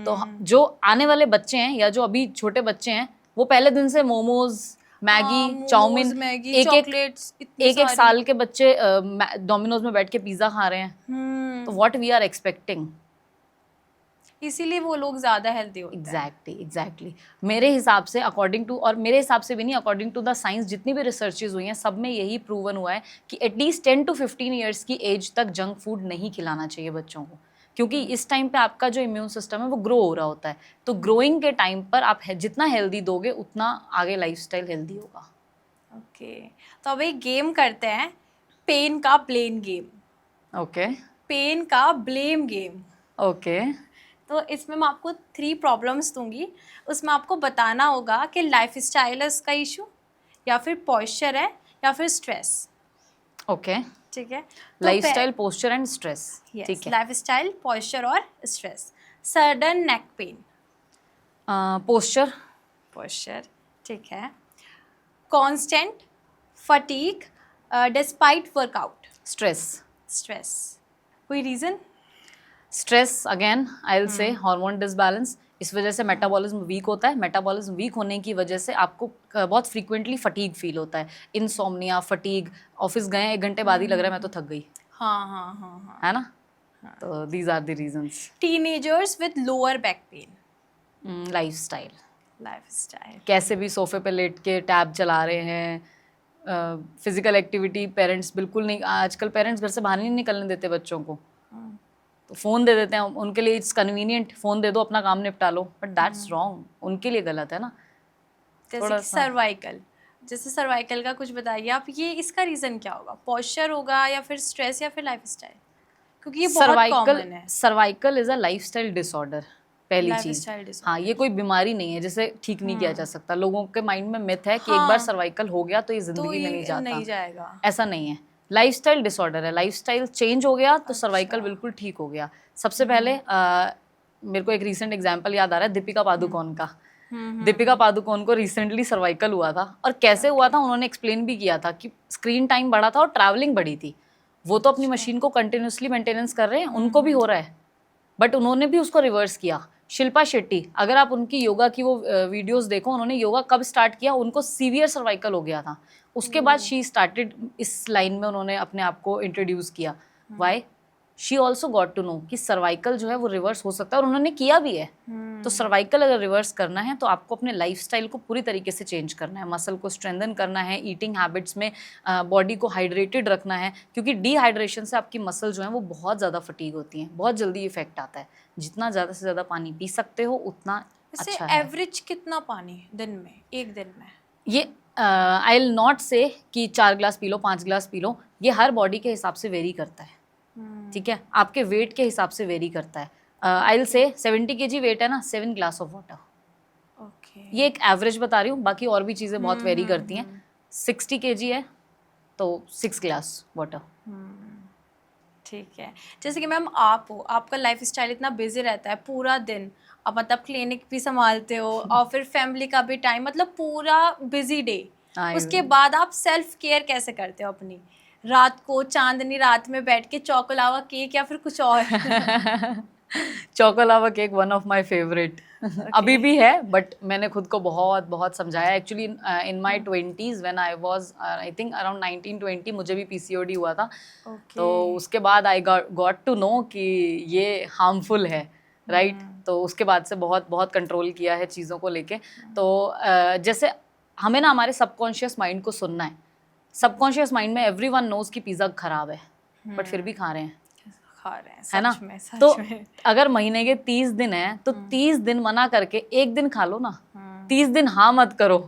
तो जो आने वाले बच्चे हैं या जो अभी छोटे बच्चे हैं वो पहले दिन से मोमोज, हाँ, मैगी, चाउमीन, मोमोज, मैगी, एक एक चॉकलेट्स इतनी एक एक सारी। साल के बच्चे डोमिनोज में बैठ के पिज्जा खा रहे हैं। तो व्हाट वी आर एक्सपेक्टिंग। इसीलिए वो लोग ज्यादा हेल्दी होते हैं। एग्जैक्टली मेरे हिसाब से अकॉर्डिंग टू, और मेरे हिसाब से भी नहीं, अकॉर्डिंग टू द साइंस जितनी भी रिसर्चेज हुई हैं सब में यही प्रूवन हुआ है कि एटलीस्ट 10 to 15 ईयर्स की एज तक जंक फूड नहीं खिलाना चाहिए बच्चों को, क्योंकि इस टाइम पे आपका जो इम्यून सिस्टम है वो ग्रो हो रहा होता है। तो ग्रोइंग के टाइम पर आप जितना हेल्दी दोगे उतना आगे लाइफस्टाइल हेल्दी होगा। ओके, तो अब एक गेम करते हैं, पेन का ब्लेम गेम। ओके पेन का ब्लेम गेम। ओके तो इसमें मैं आपको 3 प्रॉब्लम्स दूंगी, उसमें आपको बताना होगा कि लाइफ स्टाइल है उसका इशू, या फिर पॉस्चर है, या फिर स्ट्रेस। ओके ठीक है, लाइफस्टाइल, पोस्चर एंड स्ट्रेस। ठीक है। लाइफ स्टाइल, पॉस्चर और stress. Sudden neck pain. Posture. Posture, ठीक है। Constant fatigue despite workout. Stress. Stress, कोई reason? Stress again I will say hormone disbalance, इस वजह से मेटाबॉलिज्म वीक होता है। मेटाबॉलिज्म वीक होने की वजह से आपको बहुत फ्रीक्वेंटली फटीग फील होता है, इनसोम्निया, फटीग। ऑफिस गए 1 घंटे बाद ही लग रहा है मैं तो थक गई, हाँ हाँ हाँ हाँ। है ना। तो these are the reasons. Teenagers with lower back pain. Lifestyle, lifestyle. कैसे भी सोफे पे लेट के टैब चला रहे हैं, फिजिकल एक्टिविटी पेरेंट्स बिल्कुल नहीं, आजकल पेरेंट्स घर से बाहर नहीं निकलने देते बच्चों को, तो फ़ोन दे देते हैं उनके लिए, इट्स कन्वीनियंट, फ़ोन दे दो अपना काम निपटा लो, बट दैट्स रॉन्ग, उनके लिए गलत है ना। जैसे कि सर्वाइकल, जैसे सर्वाइकल का कुछ बताइए आप, ये इसका रीज़न क्या होगा? पॉस्चर होगा या फिर स्ट्रेस या फिर लाइफस्टाइल? क्योंकि ये बहुत कॉमन है। Cervical is a lifestyle disorder, पहली चीज। Lifestyle disorder. हाँ, ये कोई बीमारी नहीं है जिसे ठीक नहीं किया जा सकता। लोगों के माइंड में मिथ है कि एक बार सर्वाइकल हो गया तो ये जिंदगी में नहीं जाता, नहीं जाएगा। ऐसा नहीं है। लाइफस्टाइल डिसऑर्डर है, लाइफस्टाइल चेंज हो गया तो सर्वाइकल बिल्कुल ठीक हो गया। सबसे पहले मेरे को एक रीसेंट एग्जांपल याद आ रहा है, दीपिका पादुकोण का। दीपिका पादुकोण को रिसेंटली सर्वाइकल हुआ था, और कैसे हुआ था उन्होंने एक्सप्लेन भी किया था कि स्क्रीन टाइम बढ़ा था और ट्रैवलिंग बढ़ी थी। वो तो अपनी मशीन को कंटिन्यूसली मेंटेनेंस कर रहे हैं, उनको भी हो रहा है, बट उन्होंने भी उसको रिवर्स किया। शिल्पा शेट्टी, अगर आप उनकी योगा की वो वीडियोस देखो, उन्होंने योगा कब स्टार्ट किया, उनको सीवियर सर्वाइकल हो गया था, उसके बाद शी स्टार्टेड इस लाइन में उन्होंने अपने आप को इंट्रोड्यूस किया। Why? She also got to know कि सर्वाइकल जो है वो रिवर्स हो सकता है, और उन्होंने किया भी है। तो सर्वाइकल अगर रिवर्स करना है तो आपको अपने लाइफस्टाइल को पूरी तरीके से चेंज करना है, मसल को स्ट्रेंथन करना है, ईटिंग हैबिट्स में बॉडी को हाइड्रेटेड रखना है, क्योंकि डिहाइड्रेशन से आपकी मसल जो है वो बहुत ज़्यादा फटीग होती हैं, बहुत जल्दी इफेक्ट आता है। जितना ज़्यादा से ज़्यादा पानी पी सकते हो उतना अच्छा है। एवरेज कितना पानी दिन में, एक दिन में? ये आई विल नॉट से कि 4 glass P low, 5 glass P low, ये हर बॉडी के हिसाब से वेरी करता है, ठीक है, आपके वेट के हिसाब से वेरी करता है। आई विल से 70 kg वेट है ना, 7 ग्लास ऑफ वाटर, ओके। ये एक एवरेज बता रही हूँ, बाकी और भी चीज़ें बहुत वेरी करती हैं। 60 kg है तो 6 ग्लास वाटर। ठीक है। जैसे कि मैम आप हो, आपका लाइफ स्टाइल इतना बिजी रहता है पूरा दिन, आप मतलब क्लिनिक भी संभालते हो और फिर फैमिली का भी टाइम, मतलब पूरा बिजी डे। I उसके will. बाद आप सेल्फ केयर कैसे करते हो अपनी? रात को चांदनी रात में बैठ के चॉकोलावा केक या फिर कुछ और? Choco lava cake one of my favourite अभी भी है, बट मैंने खुद को बहुत बहुत समझाया। Actually in my 20s when I was I think around 19-20 मुझे भी पीसीओडी हुआ था। तो उसके बाद आई गॉट टू नो कि ये हार्मफुल है, राइट। तो उसके बाद से बहुत बहुत कंट्रोल किया है चीज़ों को लेके। तो जैसे हमें ना हमारे सबकॉन्शियस माइंड को सुनना है। सबकॉन्शियस माइंड में एवरीवन नोज कि पिज़्ज़ा खराब है, बट फिर भी खा रहे हैं, खा रहे हैं, है ना। सच में, सच तो में। अगर महीने के 30 दिन है तो 30 दिन मना करके एक दिन खा लो ना, 30 दिन हाँ मत करो,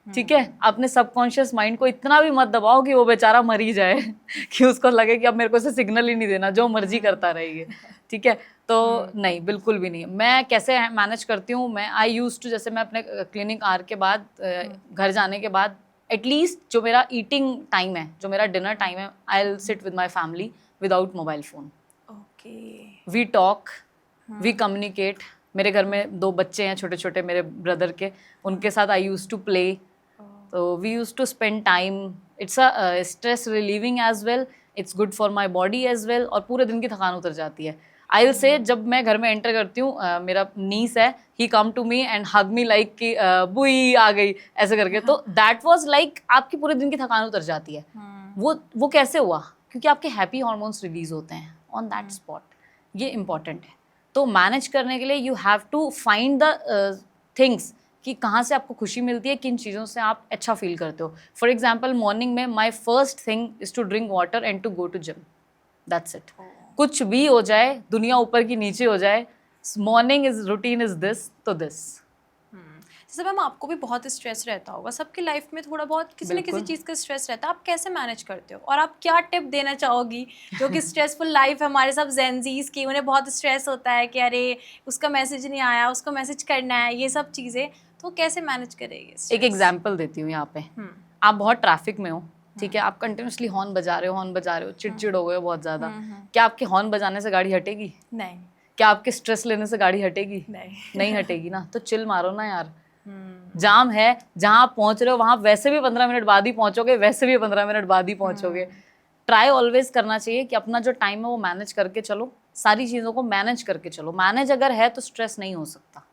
ठीक है। अपने सबकॉन्शियस माइंड को इतना भी मत दबाओ कि वो बेचारा मर ही जाए कि उसको लगे कि अब मेरे को से सिग्नल ही नहीं देना, जो मर्जी करता रहेगी, ठीक है। तो नहीं, बिल्कुल भी नहीं। मैं कैसे मैनेज करती हूँ, मैं आई यूज टू, जैसे मैं अपने क्लिनिक आर के बाद घर जाने के बाद एटलीस्ट जो मेरा ईटिंग टाइम है, जो मेरा डिनर टाइम है, I will sit with my family without mobile phone. We talk, we communicate. मेरे घर में 2 बच्चे हैं छोटे छोटे मेरे ब्रदर के, उनके साथ आई यूज टू प्ले। तो we use to spend time. It's a stress relieving as well, it's good for my body as well, और पूरे दिन की थकान उतर जाती है। आई विल से जब मैं घर में एंटर करती हूँ, मेरा नीस है, he come to me and hug me like कि बुई आ गई ऐसे करके। तो दैट वाज लाइक आपकी पूरे दिन की थकान उतर जाती है। वो कैसे हुआ? क्योंकि आपके हैप्पी हार्मोन्स रिलीज होते हैं ऑन दैट स्पॉट। ये इंपॉर्टेंट है। तो मैनेज करने के लिए you have to find the things कि कहाँ से आपको खुशी मिलती है, किन चीज़ों से आप अच्छा फील करते हो। फॉर एग्जाम्पल मॉर्निंग में my first thing is to drink water and to go to gym, that's it. कुछ भी हो जाए, दुनिया ऊपर की नीचे हो जाए, morning is routine is this तो दिस। जैसे मैम आपको भी बहुत स्ट्रेस रहता होगा, सबकी लाइफ में थोड़ा बहुत किसी न किसी चीज़ का स्ट्रेस रहता है, आप कैसे मैनेज करते हो? और आप क्या टिप देना चाहोगी जो कि स्ट्रेसफुल लाइफ है हमारे सब जेनजीज की, उन्हें बहुत स्ट्रेस होता है कि अरे उसका मैसेज नहीं आया, उसको मैसेज करना है, ये सब चीज़ें, तो कैसे मैनेज करेंगे? एक एग्जाम्पल देती हूँ यहाँ पे। आप बहुत ट्रैफिक में हो, ठीक है, आप कंटिन्यूसली हॉर्न बजा रहे हो, चिड़चिड़ हो गए हो बहुत ज़्यादा। क्या आपके हॉर्न बजाने से गाड़ी हटेगी? नहीं। क्या आपके स्ट्रेस लेने से गाड़ी हटेगी? नहीं हटेगी ना। तो चिल मारो ना यार। जाम है, जहाँ आप पहुंच रहे हो वहां वैसे भी 15 मिनट बाद ही पहुंचोगे, वैसे भी 15 मिनट बाद ही पहुंचोगे। ट्राई ऑलवेज करना चाहिए कि अपना जो टाइम है वो मैनेज करके चलो, सारी चीज़ों को मैनेज करके चलो। मैनेज अगर है तो स्ट्रेस नहीं हो सकता,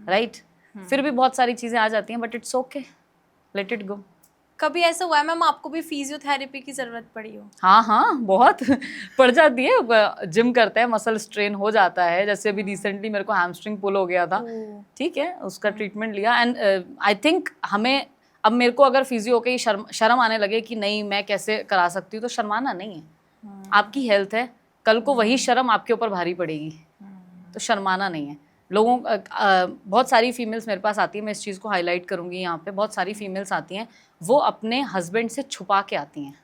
राइट। फिर भी बहुत सारी चीज़ें आ जाती हैं, but it's okay, let it go. कभी ऐसा हुआ है मैम आपको भी फिजियोथेरेपी की ज़रूरत पड़ी हो? हाँ बहुत पड़ जाती है। जिम करते हैं, मसल स्ट्रेन हो जाता है। जैसे अभी रिसेंटली मेरे को हैमस्ट्रिंग पुल हो गया था, ठीक है, उसका ट्रीटमेंट लिया। एंड आई थिंक हमें अब मेरे को अगर फिजियो के शर्म आने लगे कि नहीं मैं कैसे करा सकती हूँ, तो शर्माना नहीं है। आपकी हेल्थ है, कल को वही शर्म आपके ऊपर भारी पड़ेगी, तो शर्माना नहीं है। लोगों बहुत सारी फीमेल्स मेरे पास आती हैं, मैं इस चीज़ को हाईलाइट करूँगी यहाँ पे। बहुत सारी फीमेल्स आती हैं, वो अपने हस्बैंड से छुपा के आती हैं।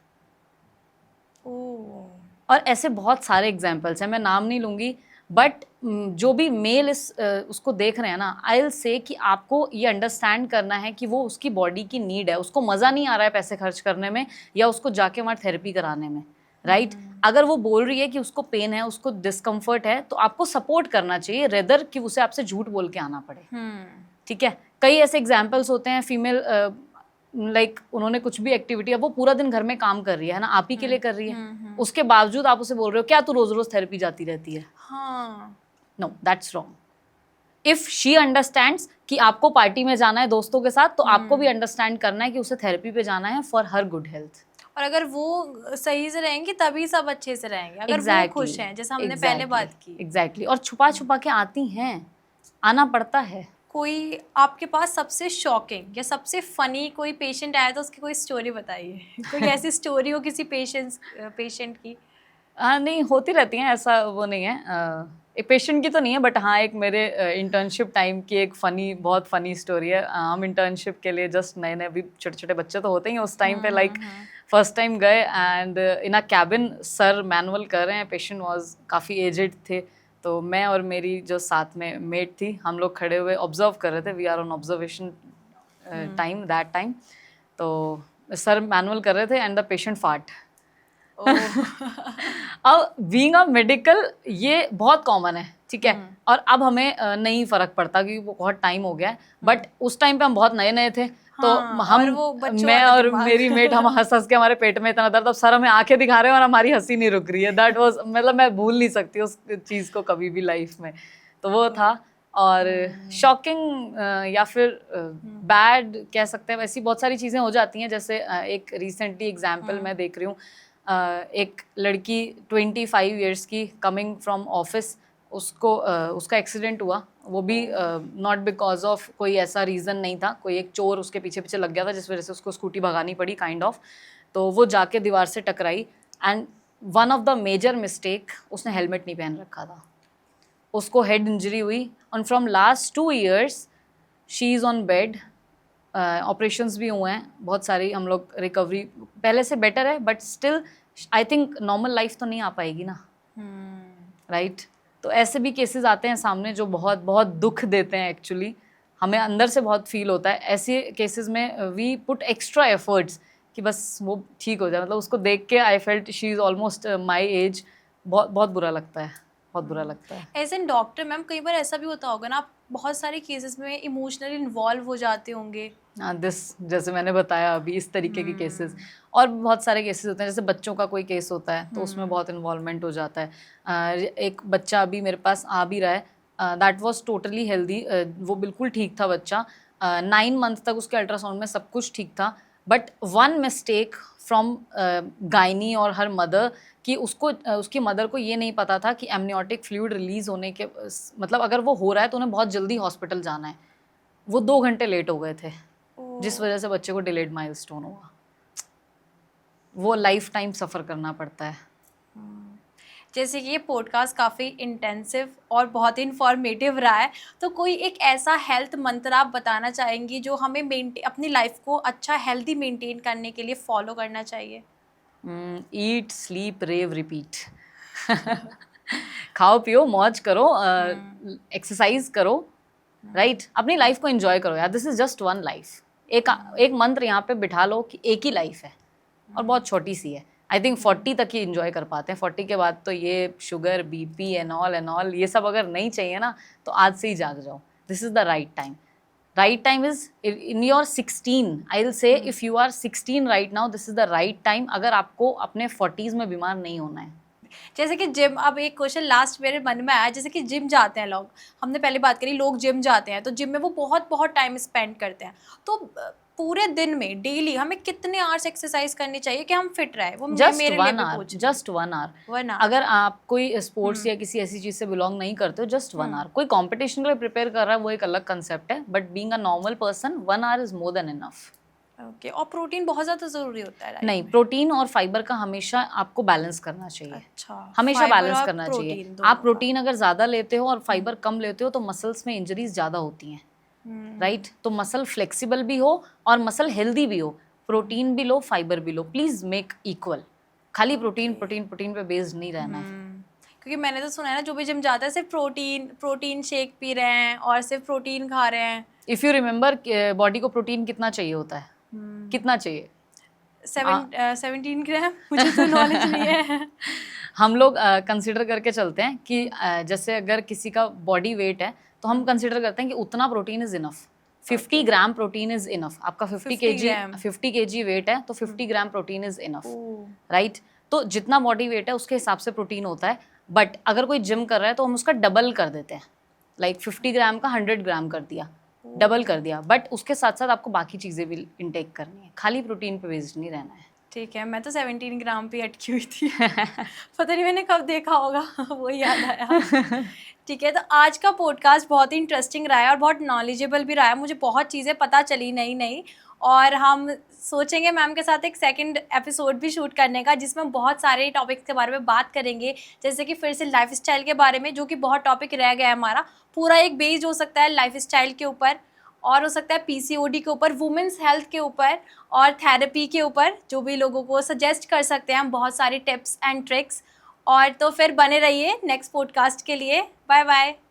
और ऐसे बहुत सारे एग्जाम्पल्स हैं, मैं नाम नहीं लूँगी, बट जो भी मेल उसको देख रहे हैं ना, आई विल से कि आपको ये अंडरस्टैंड करना है कि वो उसकी बॉडी की नीड है, उसको मज़ा नहीं आ रहा है पैसे खर्च करने में या उसको जाके वहाँ थेरेपी कराने में, राइट। अगर वो बोल रही है कि उसको पेन है, उसको डिस्कम्फर्ट है, तो आपको सपोर्ट करना चाहिए रेदर कि उसे आपसे झूठ बोल के आना पड़े, ठीक है। कई ऐसे एग्जाम्पल्स होते हैं, फीमेल लाइक उन्होंने कुछ भी एक्टिविटी, अब वो पूरा दिन घर में काम कर रही है ना, आप ही के लिए कर रही है, उसके बावजूद आप उसे बोल रहे हो क्या तू रोज रोज थेरेपी जाती रहती है? No, that's wrong. If she understands कि आपको पार्टी में जाना है दोस्तों के साथ, तो आपको भी अंडरस्टैंड करना है कि उसे थेरेपी पे जाना है फॉर हर गुड हेल्थ। और अगर वो सही से रहेंगे तभी सब अच्छे से रहेंगे, अगर वो खुश हैं, जैसे हमने पहले बात की। एग्जैक्टली। और छुपा छुपा के आती हैं, आना पड़ता है। कोई आपके पास सबसे शॉकिंग या सबसे फनी कोई पेशेंट आया तो उसकी कोई स्टोरी बताइए। कोई ऐसी स्टोरी हो किसी पेशेंट की? नहीं, होती रहती हैं, ऐसा वो नहीं है। एक पेशेंट की तो नहीं है, बट हाँ एक मेरे इंटर्नशिप टाइम की एक बहुत फनी स्टोरी है। हम इंटर्नशिप के लिए जस्ट नए नए, अभी छोटे छोटे बच्चे तो होते ही हैं उस टाइम पे, लाइक फर्स्ट टाइम गए and in a cabin sir manual कर रहे हैं, पेशेंट वाज काफ़ी एजेड थे, तो मैं और मेरी जो साथ में मेट थी हम लोग खड़े हुए ऑब्जर्व कर रहे थे, we are on observation time that time. तो सर मैनुअल कर रहे थे एंड द पेशेंट फार्ट। अब बीइंग अ मेडिकल ये बहुत कॉमन है, ठीक है, और अब हमें नहीं फर्क पड़ता क्योंकि वो बहुत टाइम हो गया है, बट उस टाइम पे हम बहुत नए नए थे, तो हम और वो बच्चों मैं वाला और दिमाग। मेरी मेट हम हंस हंस के हमारे पेट में इतना दर्द, अब सर हमें आंखें दिखा रहे हैं और हमारी हंसी नहीं रुक रही है। दैट वाज, मतलब मैं भूल नहीं सकती उस चीज़ को कभी भी लाइफ में। तो वो था, और शॉकिंग या फिर बैड कह सकते हैं, वैसी बहुत सारी चीज़ें हो जाती हैं। जैसे एक रिसेंटली एग्जांपल मैं देख रही हूँ, एक लड़की 25 इयर्स की कमिंग फ्रॉम ऑफिस, उसको उसका एक्सीडेंट हुआ, वो भी नॉट बिकॉज ऑफ कोई ऐसा रीज़न नहीं था, कोई एक चोर उसके पीछे पीछे लग गया था जिस वजह से उसको स्कूटी भगानी पड़ी काइंड ऑफ, तो वो जाके दीवार से टकराई and one of the major mistake, उसने हेलमेट नहीं पहन रखा था, उसको हेड इंजरी हुई and from last 2 years she is on bed. Operations भी हुए हैं बहुत सारी, हम लोग रिकवरी पहले से बेटर है, but still I think normal life तो नहीं आ पाएगी ना, राइट? तो ऐसे भी केसेस आते हैं सामने जो बहुत बहुत दुख देते हैं, एक्चुअली हमें अंदर से बहुत फील होता है ऐसे केसेस में। वी पुट एक्स्ट्रा एफर्ट्स कि बस वो ठीक हो जाए, मतलब उसको देख के I felt she is almost my age, बहुत बहुत बुरा लगता है, बहुत बुरा लगता है। एज एन डॉक्टर मैम, कई बार ऐसा भी होता होगा ना, आप बहुत सारे केसेस में इमोशनली इन्वॉल्व हो जाते होंगे। दिस, जैसे मैंने बताया अभी, इस तरीके के केसेस, और बहुत सारे केसेस होते हैं, जैसे बच्चों का कोई केस होता है तो उसमें बहुत इन्वॉल्वमेंट हो जाता है। एक बच्चा अभी मेरे पास आ भी रहा है, दैट वाज टोटली हेल्दी, वो बिल्कुल ठीक था बच्चा, 9 मंथ तक उसके अल्ट्रासाउंड में सब कुछ ठीक था, but one mistake from gynae और हर मदर कि उसको उसकी मदर को ये नहीं पता था कि एमनियोटिक फ्लूइड रिलीज होने के मतलब अगर वो हो रहा है तो उन्हें बहुत जल्दी हॉस्पिटल जाना है, वो 2 घंटे लेट हो गए थे, जिस वजह से बच्चे को डिलेड माइलस्टोन हुआ। वो लाइफ टाइम सफ़र करना पड़ता है। जैसे कि ये पॉडकास्ट काफ़ी इंटेंसिव और बहुत ही इंफॉर्मेटिव रहा है, तो कोई एक ऐसा हेल्थ मंत्र आप बताना चाहेंगी जो हमें अपनी लाइफ को अच्छा हेल्दी मेंटेन करने के लिए फॉलो करना चाहिए? ईट स्लीप रेव रिपीट। खाओ पियो मौज करो, एक्सरसाइज करो, राइट? अपनी लाइफ को एंजॉय करो यार, this is just one life. एक मंत्र यहाँ पे बिठा लो कि एक ही लाइफ है और बहुत छोटी सी है। आई थिंक 40 तक ही इंजॉय कर पाते हैं, 40 के बाद तो ये शुगर बीपी एंड ऑल ये सब अगर नहीं चाहिए ना, तो आज से ही जाग जाओ। This is the right time. Right time is in your 16. I'll say if you are 16 right now, this is the right time अगर आपको अपने 40s में बीमार नहीं होना है। जैसे कि जिम, अब एक क्वेश्चन लास्ट मेरे मन में आया, जैसे कि जिम जाते हैं लोग, हमने पहले बात करी, लोग जिम जाते हैं तो जिम में वो बहुत बहुत टाइम स्पेंड करते हैं, तो पूरे दिन में डेली हमें कितने आवर्स एक्सरसाइज करनी चाहिए कि हम फिट रहे? वो मेरे लिए भी पूछ, जस्ट 1 hour। अगर आप कोई स्पोर्ट्स या किसी ऐसी चीज से बिलोंग नहीं करते हो, जस्ट 1 hour। कोई कंपटीशन के लिए प्रिपेयर कर रहा है वो एक अलग कंसेप्ट है, but being a normal person 1 hour is more than enough. Okay, और प्रोटीन बहुत ज़्यादा ज़रूरी होता है? नहीं, प्रोटीन और फाइबर का हमेशा आपको बैलेंस करना चाहिए। अच्छा, हमेशा बैलेंस करना चाहिए। आप प्रोटीन अगर ज़्यादा लेते हो और फाइबर कम लेते हो तो मसल्स में इंजरीज ज़्यादा होती हैं, राइट? तो मसल फ्लेक्सिबल भी हो और मसल हेल्दी भी हो, प्रोटीन भी लो फाइबर भी लो, प्लीज़ मेक इक्वल। खाली प्रोटीन प्रोटीन प्रोटीन पे बेस्ड नहीं रहना है। क्योंकि मैंने तो सुना है ना, जो भी जिम जाता है सिर्फ प्रोटीन शेक पी रहे हैं और सिर्फ प्रोटीन खा रहे हैं। इफ़ यू रिमेंबर, बॉडी को प्रोटीन कितना चाहिए होता है? कितना चाहिए? 17 ग्राम। मुझे तो नॉलेज नहीं है। हम लोग कंसिडर करके चलते हैं कि जैसे अगर किसी का बॉडी वेट है तो हम कंसिडर करते हैं कि उतना protein is enough. 50 gram protein is enough. आपका 50 kg वेट है तो 50 gram protein is enough, right? तो जितना बॉडी वेट है उसके हिसाब से प्रोटीन होता है, बट अगर कोई जिम कर रहा है तो हम उसका डबल कर देते हैं, लाइक 50 ग्राम का 100 ग्राम कर दिया, डबल कर दिया, बट उसके साथ साथ आपको बाकी चीज़ें भी इनटेक करनी है, खाली प्रोटीन पे बेस्ड नहीं रहना है। ठीक है, मैं तो 17 ग्राम पे अटकी हुई थी। पता नहीं मैंने कब देखा होगा, वो याद आया। ठीक है, तो आज का पॉडकास्ट बहुत ही इंटरेस्टिंग रहा है और बहुत नॉलेजेबल भी रहा है, मुझे बहुत चीज़ें पता चली नई नई, और हम सोचेंगे मैम के साथ एक सेकंड एपिसोड भी शूट करने का, जिसमें बहुत सारे टॉपिक्स के बारे में बात करेंगे, जैसे कि फिर से लाइफस्टाइल के बारे में, जो कि बहुत टॉपिक रह गया है हमारा। पूरा एक बेस्ड हो सकता है लाइफस्टाइल के ऊपर, और हो सकता है पीसीओडी के ऊपर, वुमेन्स हेल्थ के ऊपर, और थेरेपी के ऊपर, जो भी लोगों को सजेस्ट कर सकते हैं हम बहुत सारी टिप्स एंड ट्रिक्स। और तो फिर बने रहिए नेक्स्ट पॉडकास्ट के लिए। Bye bye.